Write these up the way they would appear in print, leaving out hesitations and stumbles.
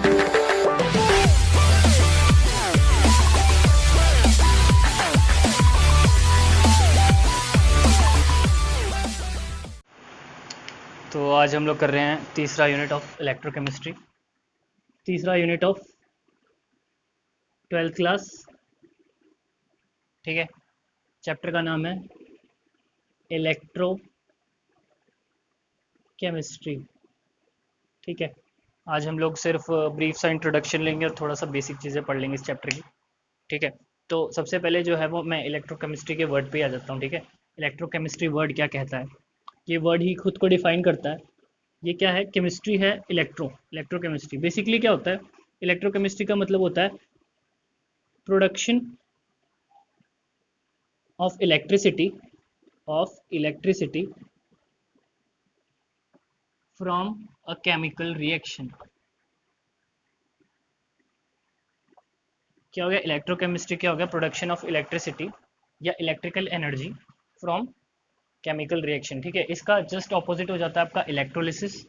तो आज हम लोग कर रहे हैं तीसरा यूनिट ऑफ इलेक्ट्रोकेमिस्ट्री, तीसरा यूनिट ऑफ 12th क्लास। ठीक है, चैप्टर का नाम है इलेक्ट्रो केमिस्ट्री। ठीक है, आज हम लोग सिर्फ ब्रीफ सा इंट्रोडक्शन लेंगे और थोड़ा सा बेसिक चीज़ें पढ़ लेंगे इस चैप्टर की। ठीक है, तो सबसे पहले जो है वो मैं इलेक्ट्रोकेमिस्ट्री के वर्ड पे आ जाता हूँ। ठीक है, इलेक्ट्रोकेमिस्ट्री वर्ड क्या कहता है, ये वर्ड ही खुद को डिफाइन करता है। ये क्या है, केमिस्ट्री है, इलेक्ट्रोकेमिस्ट्री बेसिकली क्या होता है। इलेक्ट्रोकेमिस्ट्री का मतलब होता है production of electricity from a chemical reaction. क्या हो गया, इलेक्ट्रोकेमिस्ट्री क्या हो गया, प्रोडक्शन ऑफ इलेक्ट्रिसिटी या electrical energy from chemical reaction. ठीक है, इसका जस्ट ऑपोजिट हो जाता है आपका इलेक्ट्रोलिसिस,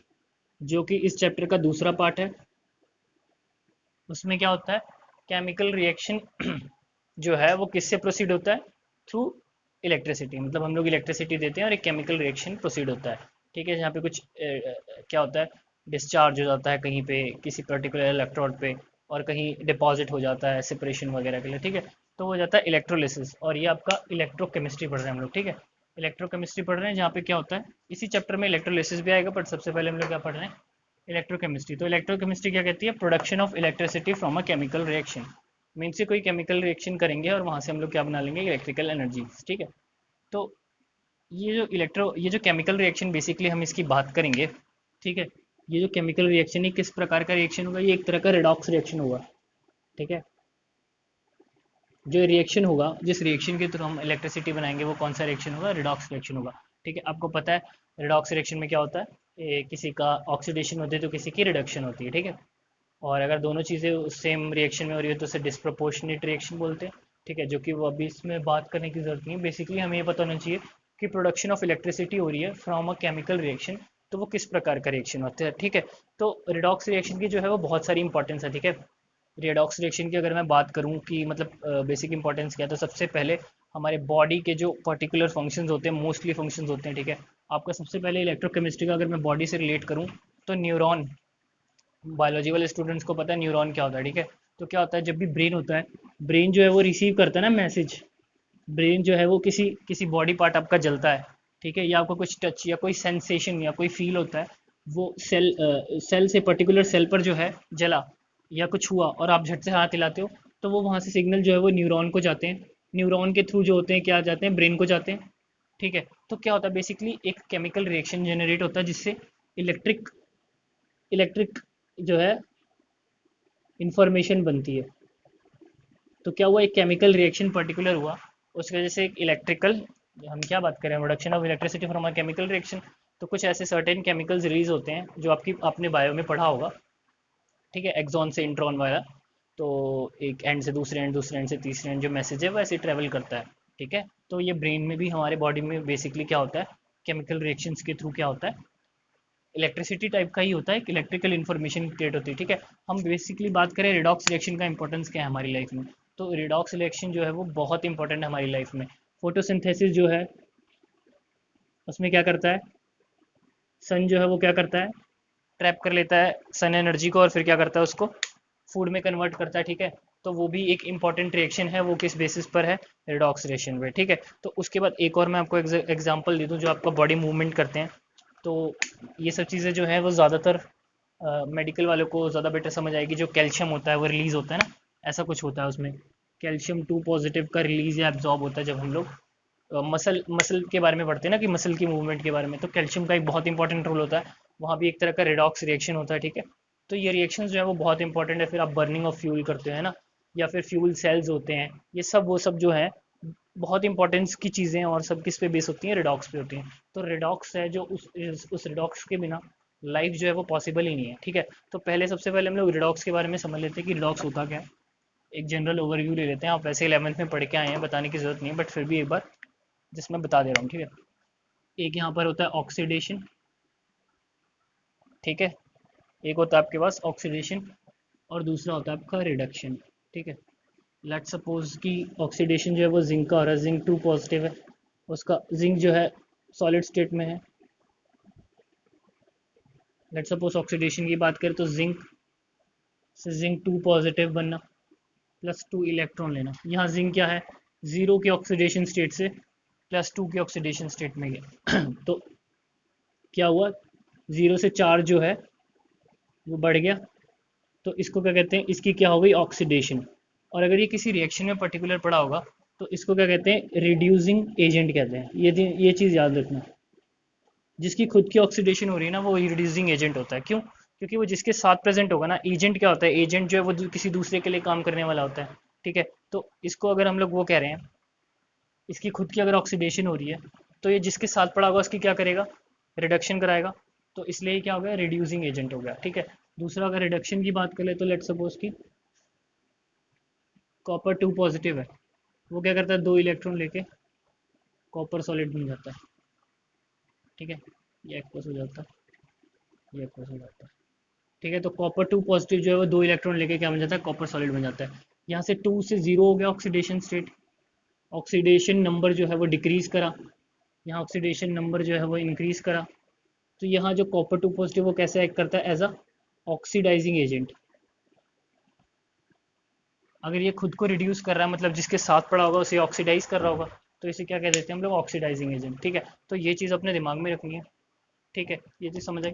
जो कि इस चैप्टर का दूसरा पार्ट है। उसमें क्या होता है, केमिकल रिएक्शन जो है वो किससे प्रोसीड होता है, थ्रू इलेक्ट्रिसिटी। मतलब हम लोग इलेक्ट्रिसिटी देते हैं और एक केमिकल रिएक्शन प्रोसीड होता है। ठीक है, जहाँ पे कुछ क्या होता है, डिस्चार्ज हो जाता है कहीं पे किसी पर्टिकुलर इलेक्ट्रोड पे, और कहीं डिपॉजिट हो जाता है सेपरेशन वगैरह के लिए। ठीक है, तो वो हो जाता है इलेक्ट्रोलिसिस, और ये आपका इलेक्ट्रोकेमिस्ट्री पढ़ रहे हैं हम लोग। ठीक है, इलेक्ट्रोकेमिस्ट्री पढ़ रहे हैं, जहाँ पे क्या होता है, इसी चैप्टर में इलेक्ट्रोलिसिस भी आएगा, बट सबसे पहले हम लोग क्या पढ़ रहे हैं, इलेक्ट्रोकेमिस्ट्री। तो इलेक्ट्रोकेमिस्ट्री क्या कहती है, production of electricity from a chemical reaction. Mean से कोई केमिकल रिएक्शन करेंगे और वहाँ से हम लोग क्या बना लेंगे, इलेक्ट्रिकल एनर्जी। ठीक है, तो ये जो केमिकल रिएक्शन बेसिकली हम इसकी बात करेंगे। ठीक है, ये जो केमिकल रिएक्शन है किस प्रकार का रिएक्शन होगा, ये एक तरह का रिडॉक्स रिएक्शन होगा। ठीक है, जो रिएक्शन होगा, जिस रिएक्शन के थ्रू हम इलेक्ट्रिसिटी बनाएंगे, वो कौन सा रिएक्शन होगा, रिडॉक्स रिएक्शन होगा। ठीक है, आपको पता है रिडॉक्स रिएक्शन में क्या होता है, किसी का ऑक्सीडेशन होती है तो किसी की रिडक्शन होती है। ठीक है, और अगर दोनों चीज़ें सेम रिएक्शन में हो रही है तो उसे डिस्प्रोपोर्शनेट रिएक्शन बोलते हैं। ठीक है, जो कि वो अभी इसमें बात करने की जरूरत नहीं है। बेसिकली हमें ये पता होना चाहिए कि प्रोडक्शन ऑफ इलेक्ट्रिसिटी हो रही है फ्रॉम अ केमिकल रिएक्शन, तो वो किस प्रकार का रिएक्शन होता है। ठीक है, तो रिडॉक्स रिएक्शन की जो है वो बहुत सारी इंपॉर्टेंस है। ठीक है, रिडॉक्स रिएक्शन की अगर मैं बात करूं कि मतलब बेसिक इंपॉर्टेंस क्या है, तो सबसे पहले हमारे बॉडी के जो पर्टिकुलर फंक्शंस होते हैं, मोस्टली फंक्शंस होते हैं। ठीक है, आपका सबसे पहले इलेक्ट्रोकेमिस्ट्री का अगर मैं बॉडी से रिलेट करूं, तो न्यूरॉन, बायोलॉजी वाले स्टूडेंट्स को पता है न्यूरॉन क्या होता है। ठीक है, तो क्या होता है, जब भी ब्रेन होता है, ब्रेन जो है वो रिसीव करता है ना मैसेज। ब्रेन जो है वो किसी किसी बॉडी पार्ट आपका जलता है। ठीक है, या आपको कुछ टच या कोई सेंसेशन या कोई फील होता है, वो सेल से, पर्टिकुलर सेल पर जो है जला या कुछ हुआ, और आप झट से हाथ हिलाते हो, तो वो वहाँ से सिग्नल जो है वो न्यूरॉन को जाते हैं। न्यूरॉन के थ्रू जो होते हैं क्या जाते हैं, ब्रेन को जाते हैं। ठीक है, तो क्या होता है, बेसिकली एक केमिकल रिएक्शन जनरेट होता है जिससे इलेक्ट्रिक इलेक्ट्रिक जो है इंफॉर्मेशन बनती है। तो क्या हुआ, एक केमिकल रिएक्शन पर्टिकुलर हुआ, उसकी वजह से एक इलेक्ट्रिकल, हम क्या बात करें, production of electricity from a chemical reaction. तो कुछ ऐसे सर्टेन केमिकल्स रिलीज होते हैं जो आपने बायो में पढ़ा होगा। ठीक है, एक्सॉन से इंट्रॉन वाला, तो एक एंड से दूसरे एंड, दूसरे एंड से तीसरे एंड, जो मैसेज है वो ऐसे ट्रेवल करता है। ठीक है, तो ये ब्रेन में भी, हमारे बॉडी में बेसिकली क्या होता है, केमिकल रिएक्शंस के थ्रू क्या होता है, इलेक्ट्रिसिटी टाइप का ही होता है, इलेक्ट्रिकल इन्फॉर्मेशन क्रिएट होती है। ठीक है, हम बेसिकली बात करें रिडॉक्स रिएक्शन का इंपॉर्टेंस क्या है हमारी लाइफ में, तो रिडॉक्स रिएक्शन जो है वो बहुत इंपॉर्टेंट है हमारी लाइफ में। फोटोसिंथेसिस जो है उसमें क्या करता है, सन जो है वो क्या करता है, ट्रैप कर लेता है सन एनर्जी को, और फिर क्या करता है, उसको फूड में कन्वर्ट करता है। ठीक है, तो वो भी एक इंपॉर्टेंट रिएक्शन है, वो किस बेसिस पर है, रिडॉक्स रिएक्शन पे। ठीक है, तो उसके बाद एक और मैं आपको एग्जांपल दे दूं, जो आपका बॉडी मूवमेंट करते हैं। तो ये सब चीज़ें जो है वो ज़्यादातर मेडिकल वालों को ज़्यादा बेटर समझ आएगी। जो कैल्शियम होता है वो रिलीज़ होता है ना, ऐसा कुछ होता है उसमें, कैल्शियम 2 पॉजिटिव का रिलीज़ या एब्जॉर्ब होता है जब हम लोग मसल मसल के बारे में पढ़ते हैं ना, कि मसल की मूवमेंट के बारे में, तो कैल्शियम का एक बहुत इंपॉर्टेंट रोल होता है, वहाँ भी एक तरह का रिडॉक्स रिएक्शन होता है। ठीक है, तो ये रिएक्शन जो है वो बहुत इंपॉर्टेंट है। फिर आप बर्निंग ऑफ फ्यूल करते हैं ना, या फिर फ्यूल सेल्स होते हैं, ये सब वो सब जो है बहुत इंपॉर्टेंस की चीज़ें, और सब किस पे बेस होती हैं, रिडॉक्स पे होती हैं। तो रिडॉक्स है जो, उस रिडॉक्स के बिना लाइफ जो है वो पॉसिबल ही नहीं है। ठीक है, तो पहले सबसे पहले हम लोग रिडॉक्स के बारे में समझ लेते हैं कि रिडॉक्स होता क्या है, एक जनरल ओवरव्यू ले लेते हैं। आप वैसे 11th में पढ़ के आए हैं, बताने की जरूरत नहीं है, बट फिर भी एक बार जिसमें बता दे रहा हूँ। ठीक है, एक यहाँ पर होता है ऑक्सीडेशन। ठीक है, एक होता है आपके पास ऑक्सीडेशन, और दूसरा होता है आपका रिडक्शन। ठीक है, लेट सपोज कि ऑक्सीडेशन जो है वो जिंक का हो रहा है, जिंक 2 पॉजिटिव है, उसका जिंक जो है सॉलिड स्टेट में है। लेट सपोज ऑक्सीडेशन की बात करें तो जिंक से जिंक 2 पॉजिटिव बनना प्लस 2 इलेक्ट्रॉन लेना। यहाँ जिंक क्या है, 0 के ऑक्सीडेशन स्टेट से +2 के ऑक्सीडेशन स्टेट में गया तो क्या हुआ, 0 से चार्ज जो है वो बढ़ गया, तो इसको क्या कहते हैं, इसकी क्या हो गई, ऑक्सीडेशन। और अगर ये किसी रिएक्शन में पर्टिकुलर पड़ा होगा तो इसको क्या कहते हैं, रिड्यूसिंग एजेंट कहते हैं। ये चीज़ याद रखना, जिसकी खुद की ऑक्सीडेशन हो रही है ना वो रिड्यूसिंग एजेंट होता है। क्यों? क्योंकि वो जिसके साथ प्रेजेंट होगा ना, एजेंट क्या होता है, एजेंट जो है वो किसी दूसरे के लिए काम करने वाला होता है। ठीक है, तो इसको अगर हम लोग वो कह रहे हैं, इसकी खुद की अगर ऑक्सीडेशन हो रही है तो ये जिसके साथ पड़ा होगा उसकी क्या करेगा, रिडक्शन कराएगा। तो इसलिए क्या हो गया, रिड्यूसिंग एजेंट हो गया। ठीक है, दूसरा अगर रिडक्शन की बात करें तो लेट सपोज की कॉपर 2 पॉजिटिव है, वो क्या करता है, 2 इलेक्ट्रॉन लेके कॉपर सॉलिड बन जाता है। ठीक है, ये एक्वस हो जाता है, ये एक्वस हो जाता है। ठीक है, तो कॉपर 2 पॉजिटिव जो है वो 2 इलेक्ट्रॉन लेके क्या बन जाता है, कॉपर सॉलिड बन जाता है। यहाँ से 2 से 0 हो गया ऑक्सीडेशन स्टेट, ऑक्सीडेशन नंबर जो है वो डिक्रीज करा, यहाँ ऑक्सीडेशन नंबर जो है वो इंक्रीज करा। तो यहाँ जो कॉपर 2 पॉजिटिव वो कैसे एक्ट करता है, एज अ ऑक्सीडाइजिंग एजेंट। अगर ये खुद को रिड्यूस कर रहा है, मतलब जिसके साथ पड़ा होगा उसे ऑक्सीडाइज कर रहा होगा, तो इसे क्या कह देते हैं हम लोग, ऑक्सीडाइजिंग एजेंट। ठीक है, तो ये चीज़ अपने दिमाग में रखनी है। ठीक है, ये चीज़ समझ आई।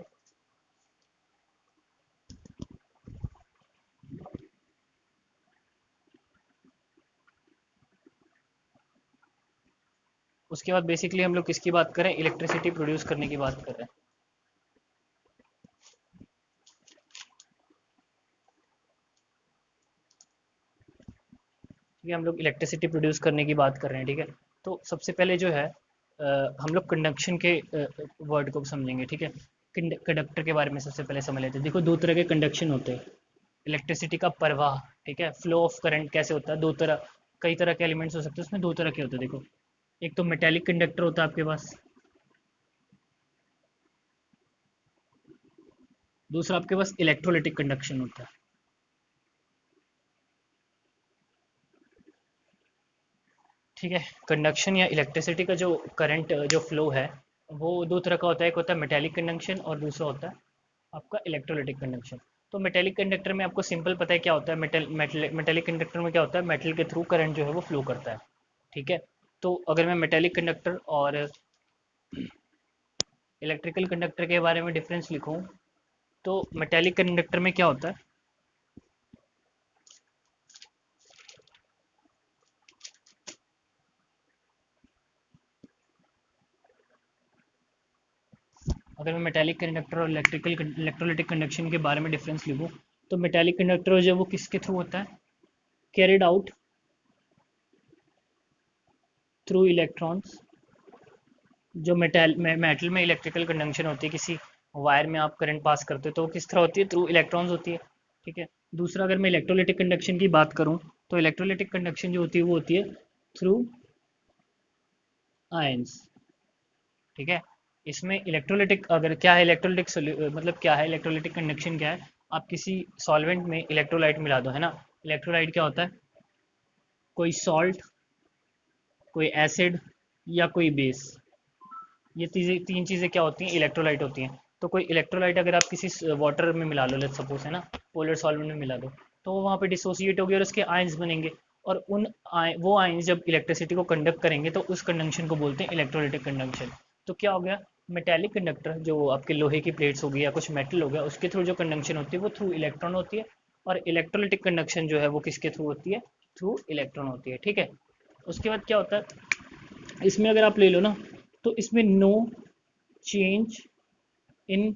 उसके बाद बेसिकली हम लोग किसकी बात करें, इलेक्ट्रिसिटी प्रोड्यूस करने की बात कर रहे हैं। ठीक है, हम लोग इलेक्ट्रिसिटी प्रोड्यूस करने की बात कर रहे हैं। ठीक है, तो सबसे पहले जो है हम लोग कंडक्शन के वर्ड को समझेंगे। ठीक है, कंडक्टर के बारे में सबसे पहले समझ लेते हैं। देखो, दो तरह के कंडक्शन होते हैं, इलेक्ट्रिसिटी का प्रवाह, ठीक है, फ्लो ऑफ करंट कैसे होता है, दो तरह, कई तरह के एलिमेंट्स हो सकते हैं, उसमें दो तरह के होते हैं। देखो, एक तो मेटेलिक कंडक्टर होता है आपके पास, दूसरा आपके पास इलेक्ट्रोलिटिक कंडक्शन होता है। ठीक है, कंडक्शन या इलेक्ट्रिसिटी का जो करंट जो फ्लो है वो दो तरह का होता है, एक होता है मेटेलिक कंडक्शन और दूसरा होता है आपका इलेक्ट्रोलिटिक कंडक्शन। तो मेटेलिक कंडक्टर में आपको सिंपल पता है क्या होता है, मेटेलिक कंडक्टर में क्या होता है, मेटल के थ्रू करंट जो है वो फ्लो करता है। ठीक है, तो अगर मैं मेटेलिक कंडक्टर और इलेक्ट्रिकल कंडक्टर के बारे में डिफरेंस लिखूं तो मेटेलिक कंडक्टर में क्या होता है, अगर मैं मेटेलिक कंडक्टर और इलेक्ट्रोलिटिक कंडक्शन के बारे में डिफरेंस लिखूं तो मेटेलिक कंडक्टर जो है वो किसके थ्रू होता है, कैरिड आउट थ्रू इलेक्ट्रॉन्स। जो मेटल में इलेक्ट्रिकल कंडक्शन होती है, किसी वायर में आप करंट पास करते हो तो वो किस तरह होती है, थ्रू इलेक्ट्रॉन्स होती है। ठीक है, दूसरा अगर मैं इलेक्ट्रोलिटिक कंडक्शन की बात करूं तो इलेक्ट्रोलिटिक कंडक्शन जो होती है वो होती है थ्रू आयंस। ठीक है, इसमें इलेक्ट्रोलिटिक अगर क्या है, इलेक्ट्रोलिटिक मतलब क्या है, इलेक्ट्रोलिटिक कंडक्शन क्या है, आप किसी सॉल्वेंट में इलेक्ट्रोलाइट मिला दो, है ना। इलेक्ट्रोलाइट क्या होता है, कोई सॉल्ट, कोई एसिड या कोई बेस, ये तीन चीज़ें क्या होती हैं, इलेक्ट्रोलाइट होती हैं। तो कोई इलेक्ट्रोलाइट अगर आप किसी वाटर में मिला लो, लेट सपोज, है ना, पोलर सॉल्वेंट में मिला दो, तो वो वहाँ पे डिसोसिएट होगी और उसके आयंस बनेंगे। और वो आयंस जब इलेक्ट्रिसिटी को कंडक्ट करेंगे तो उस कंडक्शन को बोलते हैं इलेक्ट्रोलिटिक कंडक्शन। तो क्या हो गया, मेटेलिक कंडक्टर जो आपके लोहे की प्लेट्स हो गई या कुछ मेटल हो गया, उसके थ्रू जो कंडक्शन होती है वो थ्रू इलेक्ट्रॉन होती है। और इलेक्ट्रोलिटिक कंडक्शन जो है वो किसके थ्रू होती है, थ्रू इलेक्ट्रॉन होती है। ठीक है, उसके बाद क्या होता है, इसमें अगर आप ले लो ना तो इसमें no change in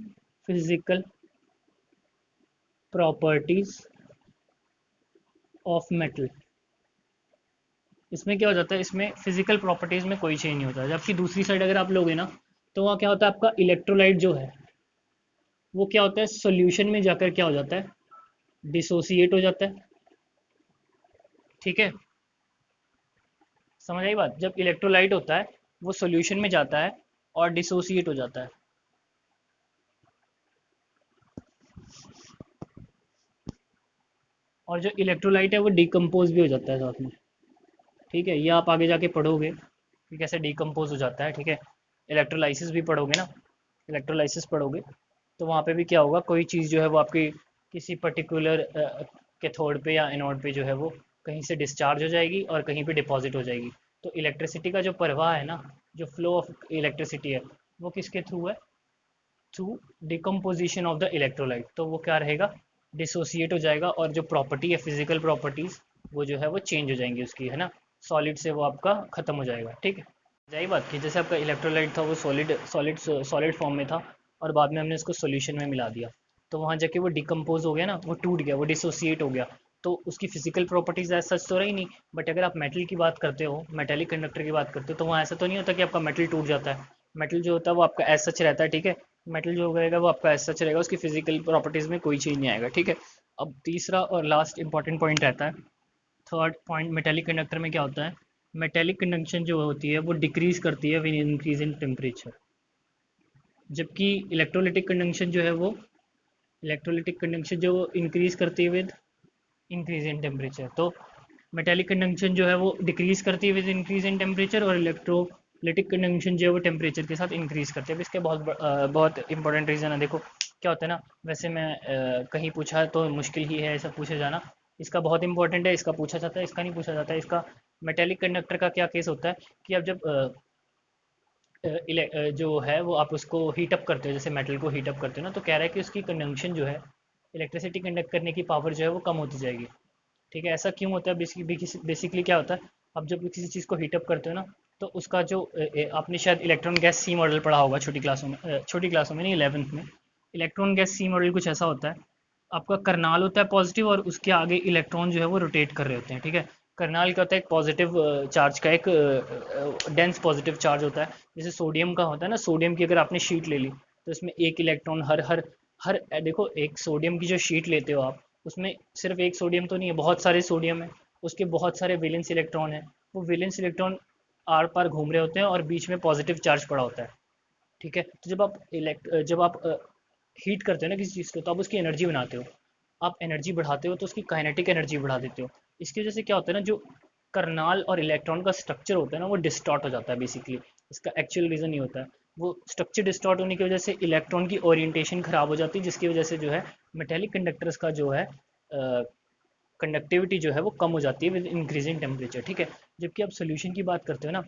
physical properties of metal. इसमें क्या हो जाता है, इसमें फिजिकल प्रॉपर्टीज में कोई चेंज नहीं होता। जबकि दूसरी साइड अगर आप लोगे ना तो वहाँ क्या होता है, आपका इलेक्ट्रोलाइट जो है वो क्या होता है, सोल्यूशन में जाकर क्या हो जाता है, डिसोसिएट हो जाता है। ठीक है, समझ आई बात, जब इलेक्ट्रोलाइट होता है वो सोल्यूशन में जाता है और डिसोसिएट हो जाता है। और जो इलेक्ट्रोलाइट है वो डिकम्पोज भी हो जाता है साथ में। ठीक है, ये आप आगे जाके पढ़ोगे कि कैसे डिकम्पोज हो जाता है। ठीक है, इलेक्ट्रोलाइसिस भी पढ़ोगे ना, इलेक्ट्रोलाइसिस पढ़ोगे तो वहाँ पे भी क्या होगा, कोई चीज़ जो है वो आपकी किसी पर्टिकुलर कैथोड पे या एनोड पे जो है वो कहीं से डिस्चार्ज हो जाएगी और कहीं पे डिपॉजिट हो जाएगी। तो इलेक्ट्रिसिटी का जो प्रवाह है ना, जो फ्लो ऑफ इलेक्ट्रिसिटी है, वो किसके थ्रू है? Through decomposition of the electrolyte. तो वो क्या रहेगा, डिसोसिएट हो जाएगा और जो प्रॉपर्टी है, फिजिकल प्रॉपर्टीज, वो जो है वो चेंज हो जाएंगी उसकी, है ना, सॉलिड से वो आपका खत्म हो जाएगा। ठीक है, यही बात की जैसे आपका इलेक्ट्रोलाइट था वो सॉलिड सॉलिड सॉलिड फॉर्म में था और बाद में हमने इसको सॉल्यूशन में मिला दिया, तो वहाँ जाके वो डिकम्पोज हो गया ना, वो टूट गया, वो डिसोसिएट हो गया। तो उसकी फिजिकल प्रॉपर्टीज ऐसा सच तो रही नहीं, बट अगर आप मेटल की बात करते हो, मेटेलिक कंडक्टर की बात करते हो, तो वहाँ ऐसा तो नहीं होता कि आपका मेटल टूट जाता है। मेटल जो होता है वो आपका एज सच रहता है। ठीक है, मेटल जो रहेगा वो आपका ऐसा सच रहेगा, उसकी फिजिकल प्रॉपर्टीज में कोई चेंज नहीं आएगा। ठीक है, अब तीसरा और लास्ट इंपॉर्टेंट पॉइंट रहता है, थर्ड पॉइंट, मेटेलिक कंडक्टर में क्या होता है, मेटेलिक कंडक्शन जो होती है वो डिक्रीज करती है विद इंक्रीज इन टेम्परेचर, जबकि इलेक्ट्रोलिटिक कंडक्शन जो है वो, इलेक्ट्रोलिटिक कंडक्शन जो इंक्रीज करती है विद इंक्रीज इन टेम्परेचर। तो मेटेलिक कंडक्शन जो है वो डिक्रीज करती है विद इंक्रीज इन टेम्परेचर, और इलेक्ट्रोलिटिक कंडक्शन जो है वो टेम्परेचर के साथ इंक्रीज करती है। अब इसके बहुत इंपॉर्टेंट रीज़न है। देखो क्या होता है ना, वैसे मैं कहीं पूछा तो मुश्किल ही है ऐसा पूछे जाना, इसका बहुत इंपॉर्टेंट है, इसका पूछा जाता है, इसका नहीं पूछा जाता है। इसका मेटेलिक कंडक्टर का क्या केस होता है कि अब जब जो है वो आप उसको हीटअप करते हो, जैसे मेटल को हीटअप करते हो ना, तो कह रहा है कि उसकी कंडक्शन जो है, इलेक्ट्रिसिटी कंडक्ट करने की पावर जो है वो कम होती जाएगी। ठीक है, ऐसा क्यों होता है? बेसिकली क्या होता है, आप जब किसी चीज़ को हीटअप करते हो ना, तो उसका जो आपने शायद इलेक्ट्रॉन गैस सी मॉडल पढ़ा होगा छोटी क्लासों में, छोटी क्लासों में नहीं, 11th में। इलेक्ट्रॉन गैस सी मॉडल कुछ ऐसा होता है, आपका करनाल होता है पॉजिटिव और उसके आगे इलेक्ट्रॉन जो है वो रोटेट कर रहे होते हैं। ठीक है, करनाल क्या होता है, एक पॉजिटिव चार्ज का एक डेंस पॉजिटिव चार्ज होता है, जैसे सोडियम का होता है ना, सोडियम की अगर आपने शीट ले ली तो इसमें एक इलेक्ट्रॉन हर हर हर देखो, एक सोडियम की जो शीट लेते हो आप, उसमें सिर्फ एक सोडियम तो नहीं है, बहुत सारे सोडियम है, उसके बहुत सारे वैलेंस इलेक्ट्रॉन है, वो वैलेंस इलेक्ट्रॉन आर पार घूम रहे होते हैं और बीच में पॉजिटिव चार्ज पड़ा होता है। ठीक है, तो जब आप हीट करते हो ना किसी चीज़ को, तो आप उसकी एनर्जी बनाते हो, आप एनर्जी बढ़ाते हो तो उसकी काइनेटिक एनर्जी बढ़ा देते हो। इसकी वजह से क्या होता है ना, जो करनाल और इलेक्ट्रॉन का स्ट्रक्चर होता है ना, वो डिस्टॉर्ट हो जाता है बेसिकली। इसका एक्चुअल रीज़न ये होता है, वो स्ट्रक्चर डिस्टॉर्ट होने की वजह से इलेक्ट्रॉन की ओरिएंटेशन खराब हो जाती है, जिसकी वजह से जो है मेटेलिक कंडक्टर्स का जो है कंडक्टिविटी जो है वो कम हो जाती है विद इंक्रीजिंग टेम्परेचर। ठीक है, जबकि आप सोल्यूशन की बात करते हो ना,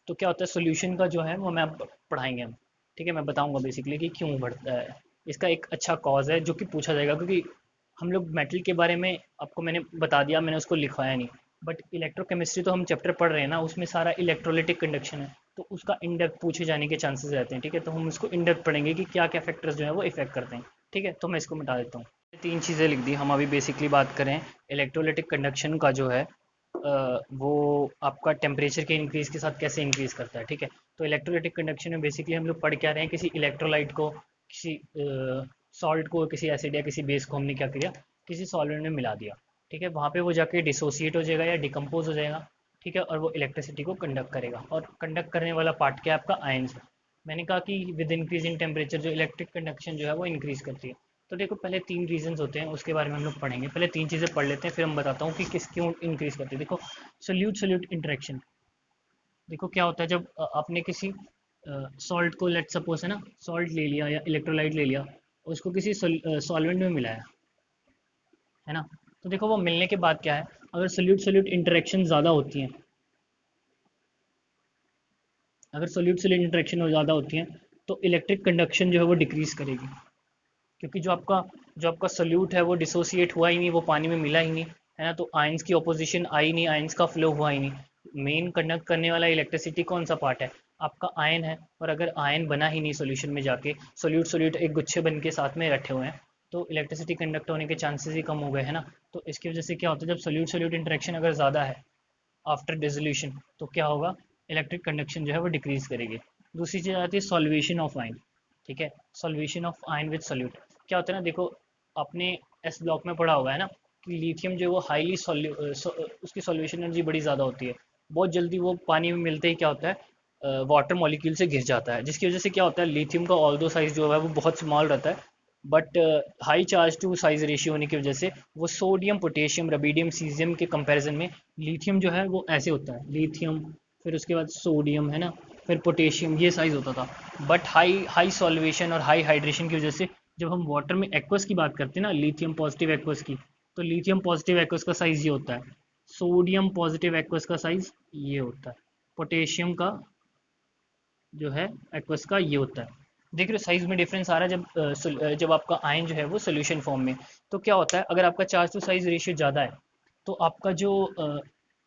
तो क्या होता है सोल्यूशन का जो है वो मैं अब पढ़ाएंगे हम। ठीक है, मैं बताऊंगा बेसिकली कि क्यों बढ़ता है। इसका एक अच्छा कॉज है जो कि पूछा जाएगा, क्योंकि हम लोग मेटल के बारे में आपको मैंने बता दिया, मैंने उसको लिखवाया नहीं, बट इलेक्ट्रोकेमिस्ट्री तो हम चैप्टर पढ़ रहे हैं ना, उसमें सारा इलेक्ट्रोलिटिक कंडक्शन है, तो उसका इन डेप्थ पूछे जाने के चांसेस रहते हैं। ठीक है, तो हम उसको इन डेप्थ पढ़ेंगे कि क्या क्या फैक्टर्स जो है वो इफेक्ट करते हैं। ठीक है, तो मैं इसको मिटा देता हूँ। तीन चीज़ें लिख दी, हम अभी बेसिकली बात करें इलेक्ट्रोलिटिक कंडक्शन का जो है वो आपका टेम्परेचर के इंक्रीज़ के साथ कैसे इंक्रीज़ करता है। ठीक है, तो इलेक्ट्रोलाइटिक कंडक्शन में बेसिकली हम लोग पढ़ क्या रहे हैं, किसी इलेक्ट्रोलाइट को, किसी सॉल्ट को, किसी एसिड या किसी बेस को हमने क्या किया, किसी सॉल्वेंट में मिला दिया। ठीक है, वहाँ पे वो जाके डिसोसिएट हो जाएगा या डिकम्पोज हो जाएगा। ठीक है, और वो इलेक्ट्रिसिटी को कंडक्ट करेगा, और कंडक्ट करने वाला पार्ट क्या है आपका, आयंस। मैंने कहा कि विद इंक्रीज इन टेम्परेचर जो इलेक्ट्रिक कंडक्शन जो है वो इंक्रीज़ करती है। तो देखो पहले तीन रीजंस होते हैं, उसके बारे में हम लोग पढ़ेंगे, पहले तीन चीज़ें पढ़ लेते हैं, फिर हम बताता हूँ कि किस क्यों इंक्रीज करती है। देखो सोल्यूट सोल्यूट इंटरेक्शन, देखो क्या होता है जब आपने किसी सॉल्ट को, लेट सपोज है ना, सॉल्ट ले लिया या इलेक्ट्रोलाइट ले लिया, उसको किसी सॉल्वेंट में मिलाया, है ना, तो देखो वो मिलने के बाद क्या है, अगर सोल्यूट सोल्यूट इंटरेक्शन ज़्यादा होती हैं, अगर सोल्यूट सोल्यूट इंटरेक्शन ज़्यादा होती हैं तो इलेक्ट्रिक कंडक्शन जो है वो डिक्रीज करेगी, क्योंकि जो आपका सोल्यूट है वो डिसोसिएट हुआ ही नहीं, वो पानी में मिला ही नहीं, है ना, तो आयंस की ऑपोजिशन आई नहीं, आयंस का फ्लो हुआ ही नहीं। मेन कंडक्ट करने वाला इलेक्ट्रिसिटी कौन सा पार्ट है, आपका आयन है, और अगर आयन बना ही नहीं सोल्यूशन में जाके, सोल्यूट सोल्यूट एक गुच्छे बन के साथ में रखे हुए हैं, तो इलेक्ट्रिसिटी कंडक्ट होने के चांसेस ही कम हो गए, है ना। तो इसकी वजह से क्या होता है, जब सोल्यूट सोल्यूट इंटरेक्शन अगर ज़्यादा है आफ्टर डिसोल्यूशन, तो क्या होगा, इलेक्ट्रिक कंडक्शन जो है वो डिक्रीज करेगी। दूसरी चीज़ आती है सॉल्वेशन ऑफ आयन। ठीक है, solvation of ion with solute, क्या होता है ना, देखो आपने एस ब्लॉक में पढ़ा हुआ है ना कि लिथियम जो है वो हाईली उसकी सॉल्वेशन एनर्जी बड़ी ज़्यादा होती है, बहुत जल्दी वो पानी में मिलते ही क्या होता है, वाटर मॉलिक्यूल से घिर जाता है, जिसकी वजह से क्या होता है, लिथियम का ऑल्दो साइज जो है वो बहुत स्मॉल रहता है, but high charge to size ratio होने की वजह से वो सोडियम पोटेशियम रबीडियम सीजियम के कंपैरिजन में लिथियम जो है वो ऐसे होता है, लिथियम फिर उसके बाद सोडियम है ना, फिर पोटेशियम, ये साइज होता था। बट हाई हाई सॉल्वेशन और हाई हाइड्रेशन की वजह से जब हम वाटर में एक्वस की बात करते हैं ना, लिथियम पॉजिटिव एक्वस की, तो लिथियम पॉजिटिव एक्वस का साइज ये होता है, सोडियम पॉजिटिव एक्वस का साइज ये होता है, पोटेशियम का जो है एक्वस का ये होता है। देख रहे हो साइज में डिफरेंस आ रहा है जब आपका आयन जो है वो सोल्यूशन फॉर्म में। तो क्या होता है, अगर आपका चार्ज टू साइज रेशियो ज़्यादा है तो आपका जो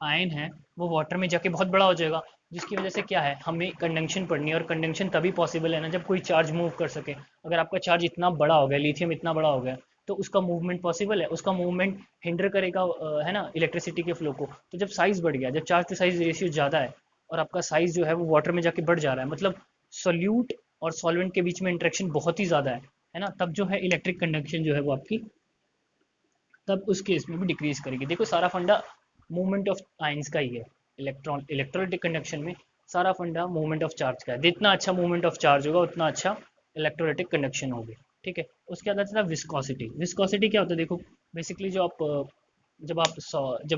आयन है वो वाटर में जाके बहुत बड़ा हो जाएगा, जिसकी वजह से क्या है, हमें कंडक्शन पढ़नी है, और कंडक्शन तभी पॉसिबल है ना जब कोई चार्ज मूव कर सके। अगर आपका चार्ज इतना बड़ा हो गया, लिथियम इतना बड़ा हो गया, तो उसका मूवमेंट पॉसिबल है, उसका मूवमेंट हिंडर करेगा है ना इलेक्ट्रिसिटी के फ्लो को। तो जब साइज बढ़ गया, जब चार्ज टू साइज रेशियो ज़्यादा है और आपका साइज जो है वो वाटर में जाके बढ़ जा रहा है, मतलब सोल्यूट और सॉल्वेंट के बीच में इंटरेक्शन बहुत ही ज़्यादा है ना, तब जो है इलेक्ट्रिक कंडक्शन जो है वो आपकी तब उस केस में भी डिक्रीज करेगी। देखो सारा फंडा मूवमेंट ऑफ आइंस का ही है, इलेक्ट्रोलाइटिक कंडक्शन में सारा फंडा मूवमेंट ऑफ चार्ज का है। जितना अच्छा मूवमेंट ऑफ चार्ज होगा उतना अच्छा इलेक्ट्रोलाइटिक कंडक्शन होगी। ठीक है, उसके बाद आता है विस्कोसिटी। विस्कोसिटी क्या होता है, देखो बेसिकली जब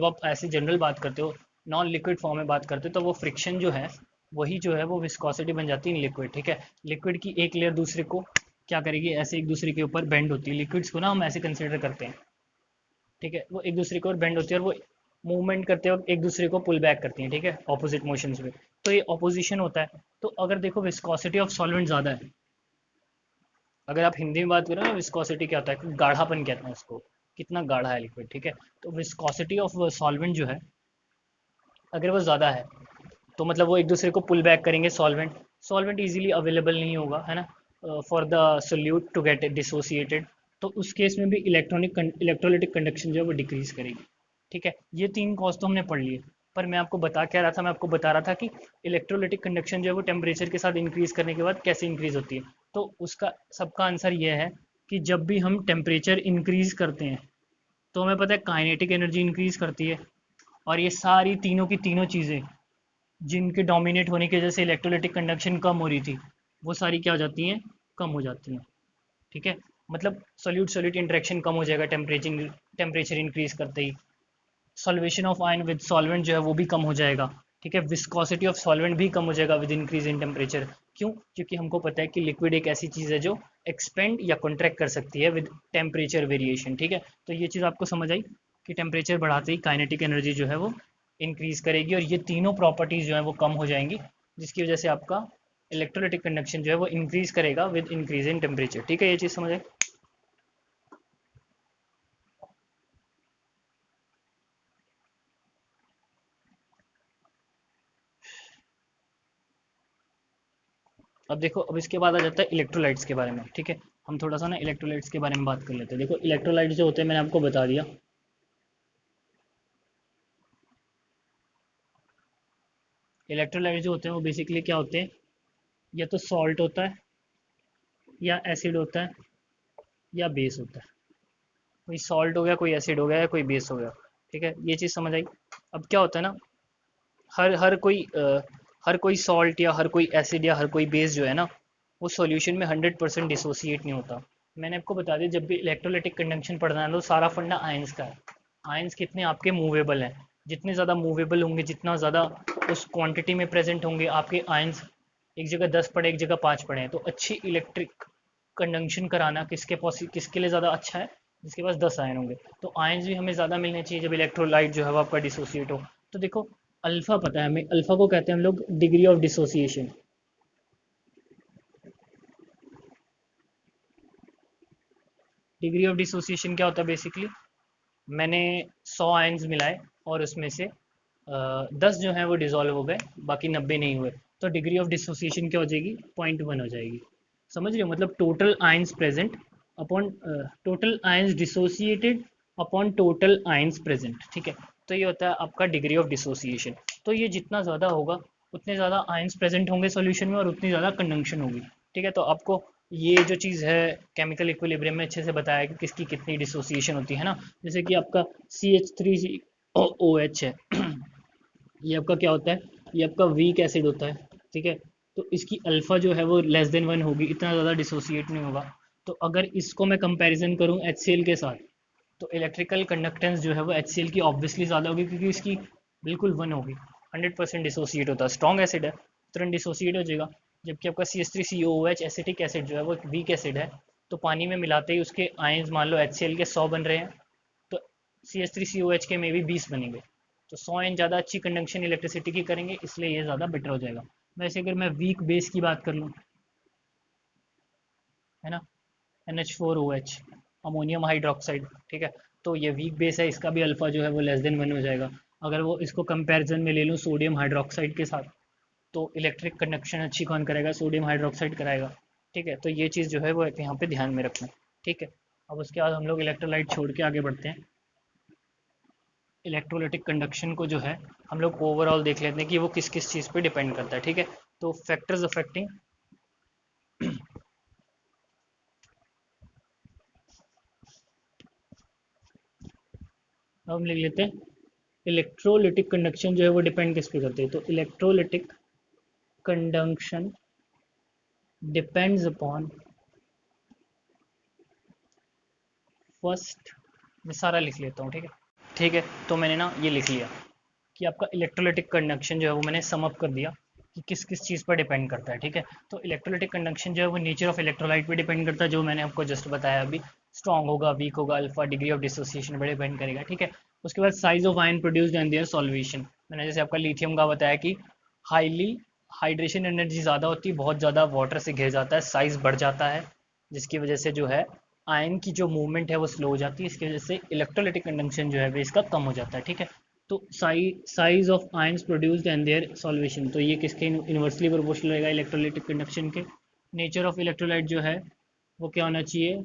आप ऐसे जनरल बात करते हो, नॉन लिक्विड फॉर्म में बात करते हो, तो वो फ्रिक्शन जो है वही जो है वो विस्कोसिटी बन जाती है लिक्विड। ठीक है, लिक्विड की एक लेयर दूसरे को क्या करेगी, ऐसे एक दूसरे के ऊपर बेंड होती है। लिक्विड्स को ना हम ऐसे कंसिडर करते हैं, ठीक है, वो एक दूसरे की ओर बेंड होती है और वो मूवमेंट करते वक्त एक दूसरे को पुल बैक करती हैं, ठीक है, ऑपोजिट मोशंस में। तो ये ऑपोजिशन होता है। तो अगर देखो विस्कोसिटी ऑफ सॉल्वेंट ज़्यादा है, अगर आप हिंदी में बात करो ना, विस्कोसिटी क्या होता है, गाढ़ापन कहते हैं उसको, कितना गाढ़ा है लिक्विड। ठीक है, तो विस्कोसिटी ऑफ सॉल्वेंट जो है अगर वो ज़्यादा है तो मतलब वो एक दूसरे को पुल बैक करेंगे, सॉल्वेंट सॉल्वेंट इजीली अवेलेबल नहीं होगा, है ना, for the solute to get dissociated. तो उस केस में भी इलेक्ट्रोलिटिक कंडक्शन जो है वो डिक्रीज करेगी। ठीक है, ये तीन कॉज तो हमने पढ़ लिए। पर मैं आपको बता क्या रहा था, मैं आपको बता रहा था कि इलेक्ट्रोलिटिक कंडक्शन जो है वो टेम्परेचर के साथ इंक्रीज करने के बाद कैसे इंक्रीज होती है। तो उसका सबका आंसर ये है कि जब भी हम टेम्परेचर इंक्रीज करते हैं तो हमें पता है काइनेटिक एनर्जी इंक्रीज करती है, और ये सारी तीनों की तीनों चीज़ें जिनके डोमिनेट होने की वजह से इलेक्ट्रोलाइटिक कंडक्शन कम हो रही थी, वो सारी क्या हो जाती हैं, कम हो जाती हैं। ठीक है, मतलब सोल्यूट सोल्यूट इंटरेक्शन कम हो जाएगा टेम्परेचर इंक्रीज करते ही। Solvation of ion with solvent जो है वो भी कम हो जाएगा। ठीक है, विस्कोसिटी ऑफ सॉल्वेंट भी कम हो जाएगा विद इंक्रीज इन टेम्परेचर। क्यों, क्योंकि हमको पता है कि लिक्विड एक ऐसी चीज़ है जो एक्सपेंड या कॉन्ट्रैक्ट कर सकती है विद टेम्परेचर वेरिएशन। ठीक है, तो ये चीज़ आपको समझ आई कि टेम्परेचर बढ़ाते ही काइनेटिक एनर्जी जो है वो इंक्रीज करेगी, और ये तीनों प्रॉपर्टीज़ जो है वो कम हो जाएंगी, जिसकी वजह से आपका इलेक्ट्रोलाइटिक कंडक्शन जो है वो इंक्रीज करेगा विद इंक्रीज इन टेम्परेचर। ठीक है, ये चीज़ समझ आई। अब देखो, अब इसके बाद आ जाता है इलेक्ट्रोलाइट्स के बारे में। ठीक है, हम थोड़ा सा ना इलेक्ट्रोलाइट्स के बारे में बात कर लेते हैं। देखो इलेक्ट्रोलाइट्स जो होते हैं मैंने आपको बता दिया, इलेक्ट्रोलाइट्स जो होते हैं वो बेसिकली क्या होते हैं, या तो सॉल्ट होता है, या एसिड होता है, या बेस होता है। कोई सॉल्ट हो गया, कोई एसिड हो गया, या कोई बेस हो गया। ठीक है, ये चीज़ समझ आई। अब क्या होता है ना, हर हर कोई सॉल्ट या हर कोई एसिड या हर कोई बेस जो है ना, वो सॉल्यूशन में 100% डिसोसिएट नहीं होता। मैंने आपको बता दिया, जब भी इलेक्ट्रोलाइटिक कंडक्शन पढ़ना है तो सारा फंडा आयंस का है। आयंस कितने आपके मूवेबल हैं, जितने ज़्यादा मूवेबल होंगे, जितना ज़्यादा उस क्वांटिटी में प्रेजेंट होंगे आपके आयंस, एक जगह 10 पड़े एक जगह 5 पड़े हैं, तो अच्छी इलेक्ट्रिक कंडक्शन कराना किसके लिए ज़्यादा अच्छा है, जिसके पास 10 आयन होंगे। तो आयंस भी हमें ज़्यादा मिलने चाहिए जब इलेक्ट्रोलाइट जो है वो आपका डिसोसिएट हो। तो देखो अल्फा पता है हमें, अल्फा को कहते हैं हम लोग degree of dissociation. Degree of dissociation क्या होता है, बेसिकली मैंने 100 आयंस मिलाए और उसमें से 10 जो है वो डिसॉल्व हो गए, बाकी 90 नहीं हुए, तो डिग्री ऑफ डिसोसिएशन क्या हो जाएगी, 0.1 हो जाएगी। समझ रहे हो, मतलब total ions present upon total ions dissociated upon total ions present. ठीक है, तो ये होता है आपका डिग्री ऑफ डिसोसिएशन। तो ये जितना ज़्यादा होगा उतने ज़्यादा आयंस प्रेजेंट होंगे सॉल्यूशन में और उतनी ज़्यादा कंडक्शन होगी। ठीक है, तो आपको ये जो चीज़ है केमिकल इक्विलिब्रियम में अच्छे से बताया कि किसकी कितनी डिसोसिएशन होती है ना। जैसे कि आपका CH3OH है ये आपका क्या होता है, ये आपका वीक एसिड होता है। ठीक है, तो इसकी अल्फा जो है वो लेस देन 1 होगी, इतना ज़्यादा डिसोसिएट नहीं होगा। तो अगर इसको मैं कंपैरिजन करूं HCl के साथ, तो इलेक्ट्रिकल कंडक्टेंस जो है वो HCl की ऑब्वियसली ज़्यादा होगी, क्योंकि इसकी बिल्कुल वन होगी, 100% डिसोसिएट होता है, स्ट्रॉन्ग एसिड है तुरंत डिसोसिएट हो जाएगा। जबकि आपका CH3COOH एसिटिक एसिड जो है वो वीक एसिड है, तो पानी में मिलाते ही उसके आयंस मान लो HCl के 100 बन रहे हैं, तो CH3COH के में भी 20 बनेंगे, तो 100 आयन ज़्यादा अच्छी कंडक्शन इलेक्ट्रिसिटी की करेंगे, इसलिए ये ज़्यादा बेटर हो जाएगा। वैसे अगर मैं वीक बेस की बात कर लूँ, है ना, NH4OH, अमोनियम हाइड्रोक्साइड, ठीक है, तो ये वीक बेस है, इसका भी अल्फा जो है वो लेस देन 1 हो जाएगा। अगर वो इसको कंपैरिजन में ले लूँ सोडियम हाइड्रोक्साइड के साथ, तो इलेक्ट्रिक कंडक्शन अच्छी कौन करेगा, सोडियम हाइड्रोक्साइड कराएगा। ठीक है, तो ये चीज़ जो है वो यहाँ पे ध्यान में रखना। ठीक है, अब उसके बाद हम लोग इलेक्ट्रोलाइट छोड़ के आगे बढ़ते हैं। इलेक्ट्रोलाइटिक कंडक्शन को जो है हम लोग ओवरऑल देख लेते हैं कि वो किस किस चीज़ पे डिपेंड करता है। ठीक है, तो फैक्टर्स अफेक्टिंग, अब हम लिख लेते हैं इलेक्ट्रोलिटिक कंडक्शन जो है वो डिपेंड किस पे करती है। तो electrolytic conduction depends upon, first, मैं सारा लिख लेता हूँ। ठीक है, ठीक है, तो मैंने ना ये लिख लिया कि आपका इलेक्ट्रोलिटिक कंडक्शन जो है वो मैंने सम अप कर दिया कि किस किस चीज़ पर डिपेंड करता है। ठीक है, तो इलेक्ट्रोलिटिक कंडक्शन जो है वो नेचर ऑफ इलेक्ट्रोलाइट पे डिपेंड करता है, जो मैंने आपको जस्ट बताया अभी, स्ट्रॉन्ग होगा, वीक होगा, अल्फा, डिग्री ऑफ डिसोसिएशन पर डिपेंड करेगा। ठीक है, उसके बाद size of ion produced and their solvation, मैंने जैसे आपका लिथियम का बताया कि हाईली हाइड्रेशन एनर्जी ज़्यादा होती है, बहुत ज़्यादा वाटर से घिर जाता है, साइज़ बढ़ जाता है, जिसकी वजह से जो है आयन की जो मूवमेंट है वो स्लो हो जाती है, इसकी वजह से इलेक्ट्रोलिटिक कंडक्शन जो है वो इसका कम हो जाता है। ठीक है, तो size of ions produced and their solvation, तो ये किसके इन्वर्सली प्रोपोर्शनल रहेगा, इलेक्ट्रोलाइटिक कंडक्शन के। नेचर ऑफ इलेक्ट्रोलाइट जो है वो क्या होना चाहिए,